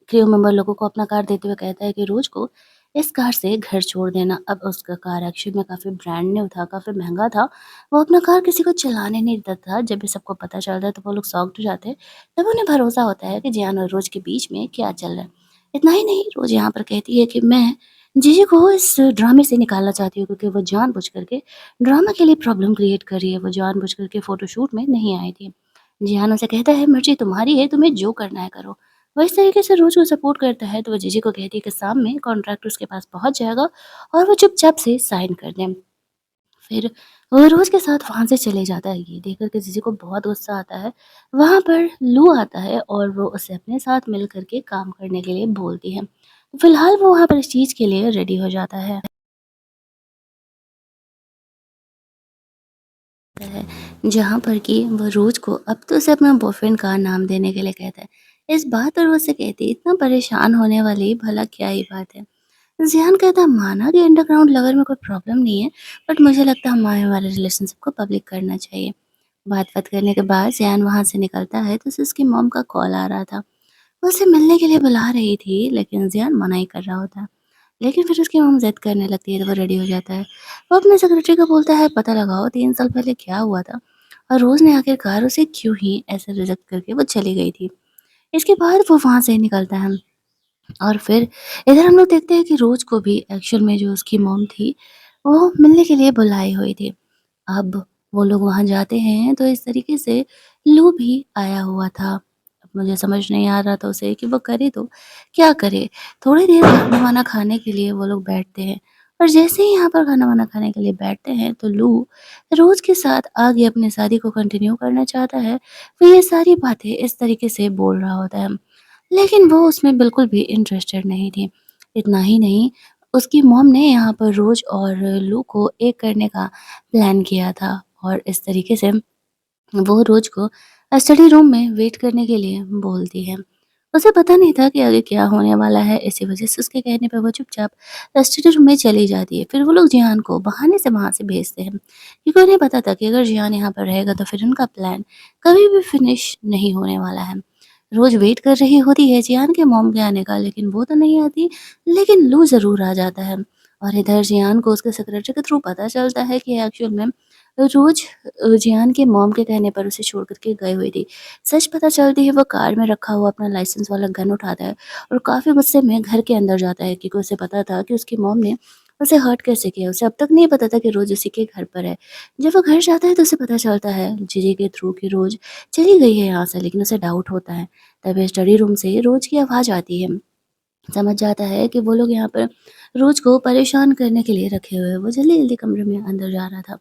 क्रू मेंबर लोगों को अपना कार देते हुए कहता है कि रोज़ को इस कार से घर छोड़ देना। अब उसका कार एक्चुअली में काफ़ी ब्रांड न्यू था, काफ़ी महँगा था। वो अपना कार किसी को चलाने नहीं देता था। जब भी सबको पता चलता है तो वो लोग शॉक्ड हो जाते हैं। तब उन्हें भरोसा होता है कि जियान और रोज़ के बीच में क्या चल रहा है। इतना ही नहीं, रोज़ यहाँ पर कहती है कि मैं जीजी को इस ड्रामे से निकालना चाहती हूँ, क्योंकि वो जानबूझ कर के ड्रामा के लिए प्रॉब्लम क्रिएट कर रही है। वो जानबूझ कर के फ़ोटोशूट में नहीं आई थी। जिहान उसे कहता है, मर्ज़ी तुम्हारी है, तुम्हें जो करना है करो। वो इस तरीके से रोज़ को सपोर्ट करता है, तो वो जीजी को कहती है कि शाम में कॉन्ट्रैक्ट उसके पास पहुँच जाएगा और वो चुपचाप से साइन कर दें। फिर वो रोज़ के साथ वहाँ से चले जाता है। ये देख कर के जीजी को बहुत गुस्सा आता है। वहाँ पर लू आता है और वो उसे अपने साथ मिल कर के काम करने के लिए बोलती है। फिलहाल वो वहाँ पर इस चीज़ के लिए रेडी हो जाता है, जहाँ पर कि वो रोज़ को अब तो उसे अपना बॉयफ्रेंड का नाम देने के लिए कहता है। इस बात पर वो उससे कहती है, इतना परेशान होने वाली भला क्या ही बात है। ज़ियान कहता है, माना कि अंडरग्राउंड लवर में कोई प्रॉब्लम नहीं है, बट मुझे लगता है हमें हमारे रिलेशनशिप को पब्लिक करना चाहिए। बात-वात करने के बाद ज़ियान वहाँ से निकलता है तो उसे उसकी मॉम का कॉल आ रहा था। वो उसे मिलने के लिए बुला रही थी, लेकिन ज़ियान मना ही कर रहा होता है। लेकिन फिर उसकी मॉम ज़िद करने लगती है तो वो रेडी हो जाता है। वो अपने सेक्रेटरी को बोलता है, पता लगाओ 3 साल पहले क्या हुआ था और रोज़ ने आखिरकार उसे क्यों ही ऐसे रिजेक्ट करके वो चली गई थी। इसके बाद वो वहाँ से निकलता है और फिर इधर हम लोग देखते हैं कि रोज़ को भी एक्चुअल में जो उसकी मॉम थी, वो मिलने के लिए बुलाई हुई थी। अब वो लोग वहाँ जाते हैं तो इस तरीके से लू भी आया हुआ था। अब मुझे समझ नहीं आ रहा था उसे कि वो करे तो क्या करे? थोड़ी देर खाना-वाना खाने के लिए वो लोग बैठते हैं और जैसे ही यहाँ पर खाना-वाना खाने के लिए बैठते हैं तो लू रोज़ के साथ आगे अपनी शादी को कंटिन्यू करना चाहता है। वो ये सारी बातें इस तरीके से बोल रहा होता है। लेकिन वो उसमें बिल्कुल भी इंटरेस्टेड नहीं थी। इतना ही नहीं, उसकी मॉम ने यहाँ पर रोज़ और लू को एक करने का प्लान किया था और इस तरीके से वो रोज़ को स्टडी रूम में वेट करने के लिए बोलती है। उसे पता नहीं था कि आगे क्या होने वाला है, इसी वज़ह से उसके कहने पे वो चुपचाप स्टडी रूम में चली जाती है। फिर वो लोग जियान को बहाने से वहाँ से भेजते हैं, क्योंकि उन्हें पता था कि अगर जियान यहाँ पर रहेगा तो फिर उनका प्लान कभी भी फिनिश नहीं होने वाला है। रोज़ वेट कर रही होती है जियान के मॉम के आने का, लेकिन वो तो नहीं आती, लेकिन लू ज़रूर आ जाता है। और इधर जियान को उसके सेक्रेटरी के थ्रू पता चलता है कि एक्चुअल में रोज़ जियान के मॉम के कहने पर उसे छोड़ कर के गई हुई थी। सच पता चलती है वो कार में रखा हुआ अपना लाइसेंस वाला गन उठाता है और काफ़ी गुस्से में घर के अंदर जाता है, क्योंकि उसे पता था कि उसकी मॉम ने उसे हर्ट कैसे किया। उसे अब तक नहीं पता था कि रोज़ उसी के घर पर है। जब वो घर जाता है तो उसे पता चलता है जीजी के थ्रू कि रोज़ चली गई है यहाँ से, लेकिन उसे डाउट होता है। तभी स्टडी रूम से रोज़ की आवाज़ आती है। समझ जाता है कि वो लोग यहाँ पर रोज़ को परेशान करने के लिए रखे हुए हैं। वो जल्दी-जल्दी कमरे में अंदर जा रहा था।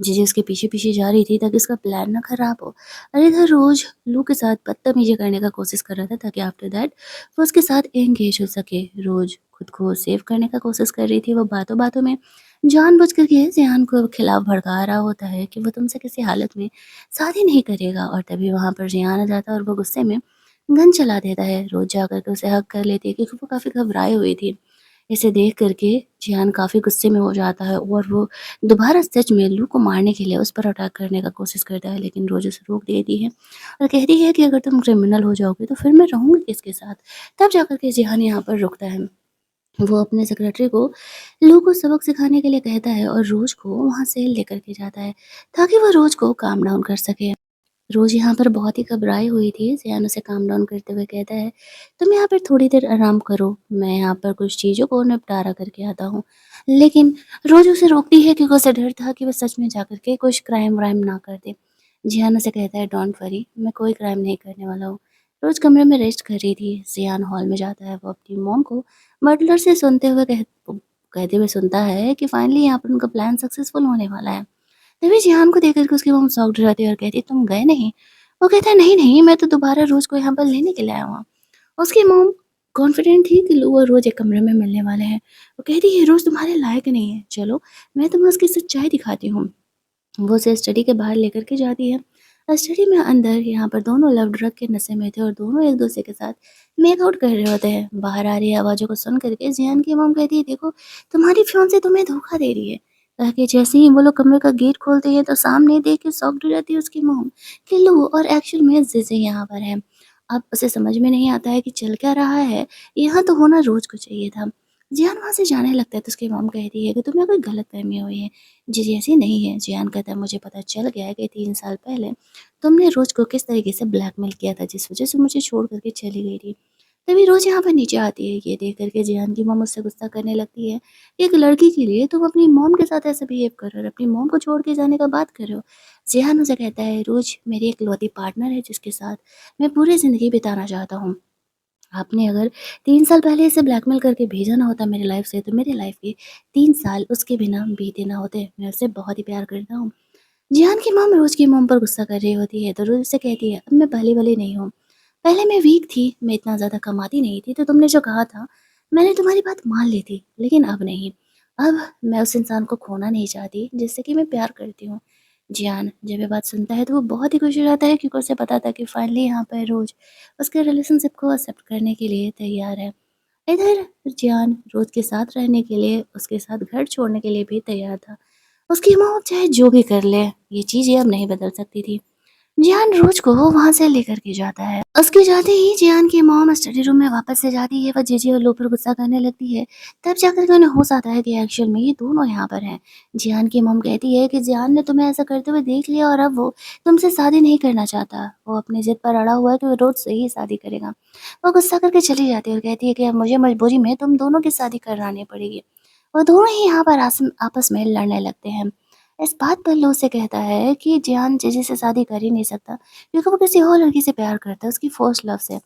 जीजी उसके पीछे-पीछे जा रही थी ताकि उसका प्लान ना ख़राब हो। और इधर रोज़ लू के साथ बदतमीज़ी करने का कोशिश कर रहा था ताकि आफ्टर दैट वो उसके साथ एंगेज हो सके। रोज़ खुद को सेव करने का कोशिश कर रही थी। वो बातों-बातों में जानबूझ कर के ज़ियान को खिलाफ भड़का रहा होता है कि वो तुमसे किसी हालत में शादी नहीं करेगा, और तभी वहाँ पर ज़ियान आ जाता है और वो गुस्से में गन चला देता है। रोज़ जाकर के उसे हग कर लेती है क्योंकि वो काफ़ी घबराई हुई थी। इसे देख कर के जियान काफ़ी गुस्से में हो जाता है और वो दोबारा सच में लू को मारने के लिए उस पर अटैक करने का कोशिश करता है, लेकिन रोज़ उसे रोक देती है और कहती है कि अगर तुम क्रिमिनल हो जाओगे तो फिर मैं रहूँगी किसके साथ? तब जाकर के जिहान यहाँ पर रुकता है। वो अपने सेक्रेटरी को लू को सबक सिखाने के लिए कहता है और रोज़ को वहाँ से लेकर के जाता है ताकि वो रोज़ को काम डाउन कर सके। रोज़ यहाँ पर बहुत ही घबराई हुई थी। ज़ियान उसे काम डाउन करते हुए कहता है, "तुम यहाँ पर थोड़ी देर आराम करो, मैं यहाँ पर कुछ चीज़ों को निपटारा करके आता हूँ।" लेकिन रोज़ उसे रोकती है क्योंकि उसे डर था कि वो सच में जाकर के कुछ क्राइम व्राइम ना कर दे। ज़ियान उसे कहता है, "डोंट वरी, मैं कोई क्राइम नहीं करने वाला हूँ। रोज़ कमरे में रेस्ट कर रही थी। ज़ियान हॉल में जाता है, वो अपनी मॉम को बटलर से सुनते हुए कहते हुए सुनता है कि फाइनली यहाँ पर उनका प्लान सक्सेसफुल होने वाला है। तभी जिहान को देख कर के उसकी मॉम शॉक्ड हो जाती है और कहती है, तुम गए नहीं? वो कहता है, नहीं नहीं, मैं तो दोबारा रोज को यहाँ पर लेने के लिए आया हूँ। उसकी मॉम कॉन्फिडेंट थी कि वो रोज एक कमरे में मिलने वाले हैं। वो कहती है, रोज तुम्हारे लायक नहीं है, चलो मैं तुम्हें उसकी सच्चाई दिखाती हूँ। वो उसे स्टडी के बाहर लेकर के जाती है। स्टडी में अंदर यहाँ पर दोनों लव ड्रग के नशे में थे और दोनों एक दूसरे के साथ मेकआउट कर रहे होते हैं। बाहर आ रही आवाज़ों को सुन करके जियान की मॉम कहती है, देखो तुम्हारी फियांसे तुम्हें धोखा दे रही है। कह के जैसे ही वो लोग कमरे का गेट खोलते हैं तो सामने देख के शॉक्ड हो जाती है उसकी मॉम कि लो, और एक्चुअल में जिजे यहाँ पर है। अब उसे समझ में नहीं आता है कि चल क्या रहा है। यहाँ तो होना रोज को चाहिए था। जियान वहाँ से जाने लगता है तो उसकी मॉम कहती है कि तुम्हें कोई गलतफहमी हुई है। जी, ऐसी नहीं है। जियान कहता है, मुझे पता चल गया है कि 3 साल पहले तुमने रोज़ को किस तरीके से ब्लैकमेल किया था, जिस वज़ह से मुझे छोड़ कर के चली गई थी। तभी रोज़ यहाँ पर नीचे आती है। ये देख कर के जियान की मॉम उससे गुस्सा करने लगती है। एक लड़की के लिए तुम अपनी मॉम के साथ ऐसे बिहेव कर रहे हो और अपनी मॉम को छोड़ के जाने का बात कर रहे हो। जियान उसे कहता है, रोज़ मेरी इकलौती पार्टनर है जिसके साथ मैं पूरी ज़िंदगी बिताना चाहता हूँ। आपने अगर 3 साल पहले इसे ब्लैकमेल करके भेजा ना होता मेरी लाइफ़ से, तो मेरी लाइफ़ के 3 साल उसके बिना बीते ना होते। मैं उससे बहुत ही प्यार करता हूँ। जिहान की मॉम रोज़ की मॉम पर गुस्सा कर रही होती है, तो रोज़ उससे कहती है, अब मैं पहले वाली नहीं हूँ। पहले मैं वीक थी, मैं इतना ज़्यादा कमाती नहीं थी, तो तुमने जो कहा था, मैंने तुम्हारी बात मान ली थी, लेकिन अब नहीं। अब मैं उस इंसान को खोना नहीं चाहती, जिससे कि मैं प्यार करती हूँ। जियान जब ये बात सुनता है, तो वो बहुत ही खुश हो जाता है क्योंकि उसे पता था कि फाइनली यहाँ पर रोज़ उसके रिलेशनशिप को एक्सेप्ट करने के लिए तैयार है। इधर जियान रोज़ के साथ रहने के लिए, उसके साथ घर छोड़ने के लिए भी तैयार था। उसकी माँ अब चाहे जो भी कर ले, ये चीज़ें अब नहीं बदल सकती थी। जियान रोज को वहाँ से लेकर के जाता है। उसके जाते ही जियान की मॉम स्टडी रूम में वापस से जाती है। वो जीजी और लो पर गुस्सा करने लगती है। तब जाकर के उन्हें होश आता है कि एक्चुअल में ये दोनों यहाँ पर हैं। जियान की मॉम कहती है कि जियान ने तुम्हें ऐसा करते हुए देख लिया और अब वो तुमसे शादी नहीं करना चाहता। वो अपनी जिद पर अड़ा हुआ है कि वो रोज से ही शादी करेगा। वो गुस्सा करके चली जाती है और कहती है कि अब मुझे मजबूरी में तुम दोनों की शादी करानी पड़ेगी। वो दोनों ही यहाँ पर आपस में लड़ने लगते हैं। इस बात पर लो उसे कहता है कि जियान जीजी से शादी कर ही नहीं सकता क्योंकि वो किसी और लड़की से प्यार करता है, उसकी फर्स्ट लव से।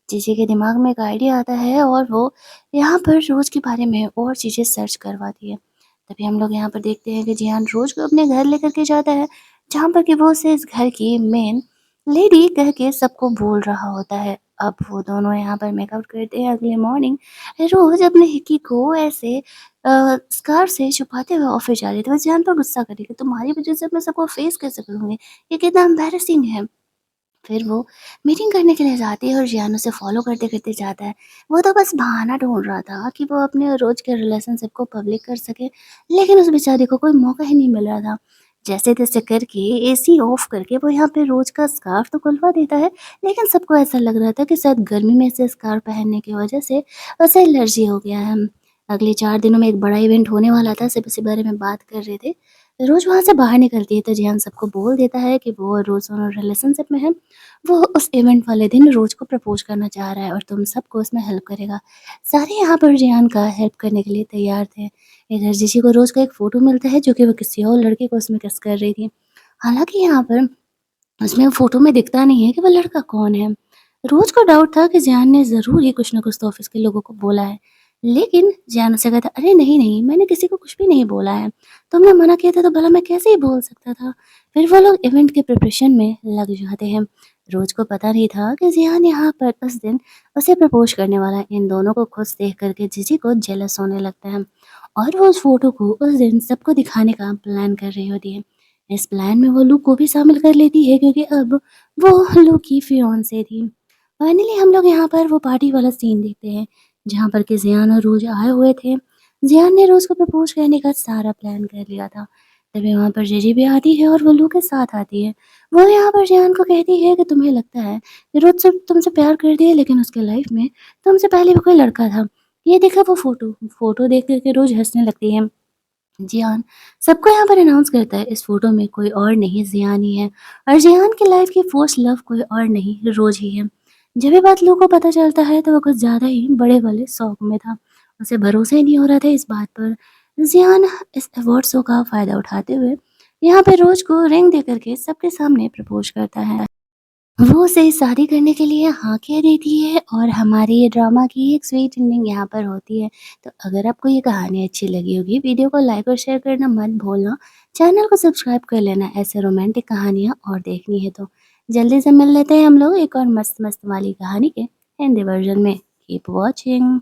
जीजी के दिमाग में एक आइडिया आता है और वो यहाँ पर रोज के बारे में और चीज़ें सर्च करवाती है। तभी हम लोग यहाँ पर देखते हैं कि जियान रोज को अपने घर लेकर के जाता है, जहाँ पर कि वो उसे इस घर की मेन लेडी कह के सबको बोल रहा होता है। अब वो दोनों यहाँ पर मेकआउट करते हैं। अगले मॉर्निंग रोज अपने हिक्की को ऐसे स्कार्फ से छुपाते हुए ऑफिस जा रही थी। वो जान पर गुस्सा कर रही कि तुम्हारी वज़ह से मैं सबको फेस कैसे करूँगी? ये कितना एम्बैरेसिंग है। फिर वो मीटिंग करने के लिए जाती है और जियान उसे फ़ॉलो करते-करते जाता है। वो तो बस बहाना ढूँढ रहा था कि वो अपने रोज़ के रिलेशनशिप को पब्लिक कर सके, लेकिन उस बेचारे को कोई मौका ही नहीं मिल रहा था। जैसे-तैसे करके एसी ऑफ करके वो यहाँ पे रोज़ का स्कार्फ तो खुलवा देता है, लेकिन सबको ऐसा लग रहा था कि शायद गर्मी में से स्कार्फ पहनने की वजह से उसे एलर्जी हो गया है। अगले 4 दिनों में एक बड़ा इवेंट होने वाला था, सब इसी बारे में बात कर रहे थे। रोज़ वहाँ से बाहर निकलती है तो जियान सबको बोल देता है कि वो और रोज़ दोनों रिलेशनशिप में हैं। वो उस इवेंट वाले दिन रोज़ को प्रपोज़ करना चाह रहा है और तुम सबको उसमें हेल्प करेगा। सारे यहाँ पर जियान का हेल्प करने के लिए तैयार थे। इधर जीजी को रोज़ का एक फ़ोटो मिलता है जो कि वो किसी और लड़के को उसमें किस कर रही थी। हालाँकि यहाँ पर उसमें फ़ोटो में दिखता नहीं है कि वो लड़का कौन है। रोज़ को डाउट था कि जियान ने ज़रूर ही कुछ न कुछ तो ऑफ़िस के लोगों को बोला है। लेकिन जियान उससे कहता, अरे नहीं, नहीं, मैंने किसी को कुछ भी नहीं बोला है। तुमने मना किया था तो भला मैं कैसे ही बोल सकता था। फिर वो लोग इवेंट के प्रिपरेशन में लग जाते हैं। रोज़ को पता नहीं था कि जियान यहाँ पर उस दिन उसे प्रपोज़ करने वाला है। इन दोनों को खुश देख कर के जीजी को जेलस होने लगता है और वो उस फ़ोटो को उस दिन सबको दिखाने का प्लान कर रही होती है। इस प्लान में वो लू को भी शामिल कर लेती है क्योंकि अब वो लू की फियांसे थी। फाइनली हम लोग यहाँ पर वो पार्टी वाला सीन देखते हैं जहाँ पर कि जियान और रोज आए हुए थे। जियान ने रोज को प्रपोज करने का सारा प्लान कर लिया था। तभी वहाँ पर जेजी भी आती है और वो लू के साथ आती है। वो यहाँ पर जियान को कहती है कि तुम्हें लगता है कि रोज सिर्फ तुमसे प्यार करती है, लेकिन उसके लाइफ में तुमसे पहले भी कोई लड़का था। ये देखा वो फोटो फोटो देख करके रोज हंसने लगती है। जियान सबको यहाँ पर अनाउंस करता है, इस फोटो में कोई और नहीं जियान ही है और जियान की लाइफ की फर्स्ट लव कोई और नहीं रोज ही है। जब ये बात लोगों को पता चलता है तो वो कुछ ज़्यादा ही बड़े वाले शौक में था। उसे भरोसा ही नहीं हो रहा था इस बात पर। जियान इस अवार्ड शो का फ़ायदा उठाते हुए यहाँ पे रोज को रिंग दे करके सबके सामने प्रपोज करता है। वो उसे शादी करने के लिए हाँ कह देती है और हमारे ये ड्रामा की एक स्वीट एंडिंग यहाँ पर होती है। तो अगर आपको ये कहानी अच्छी लगी होगी, वीडियो को लाइक और शेयर करना मत भूलना। चैनल को सब्सक्राइब कर लेना ऐसे रोमांटिक कहानियाँ और देखनी है तो। जल्दी से मिल लेते हैं हम लोग एक और मस्त-मस्त वाली कहानी के हिंदी वर्ज़न में। Keep watching.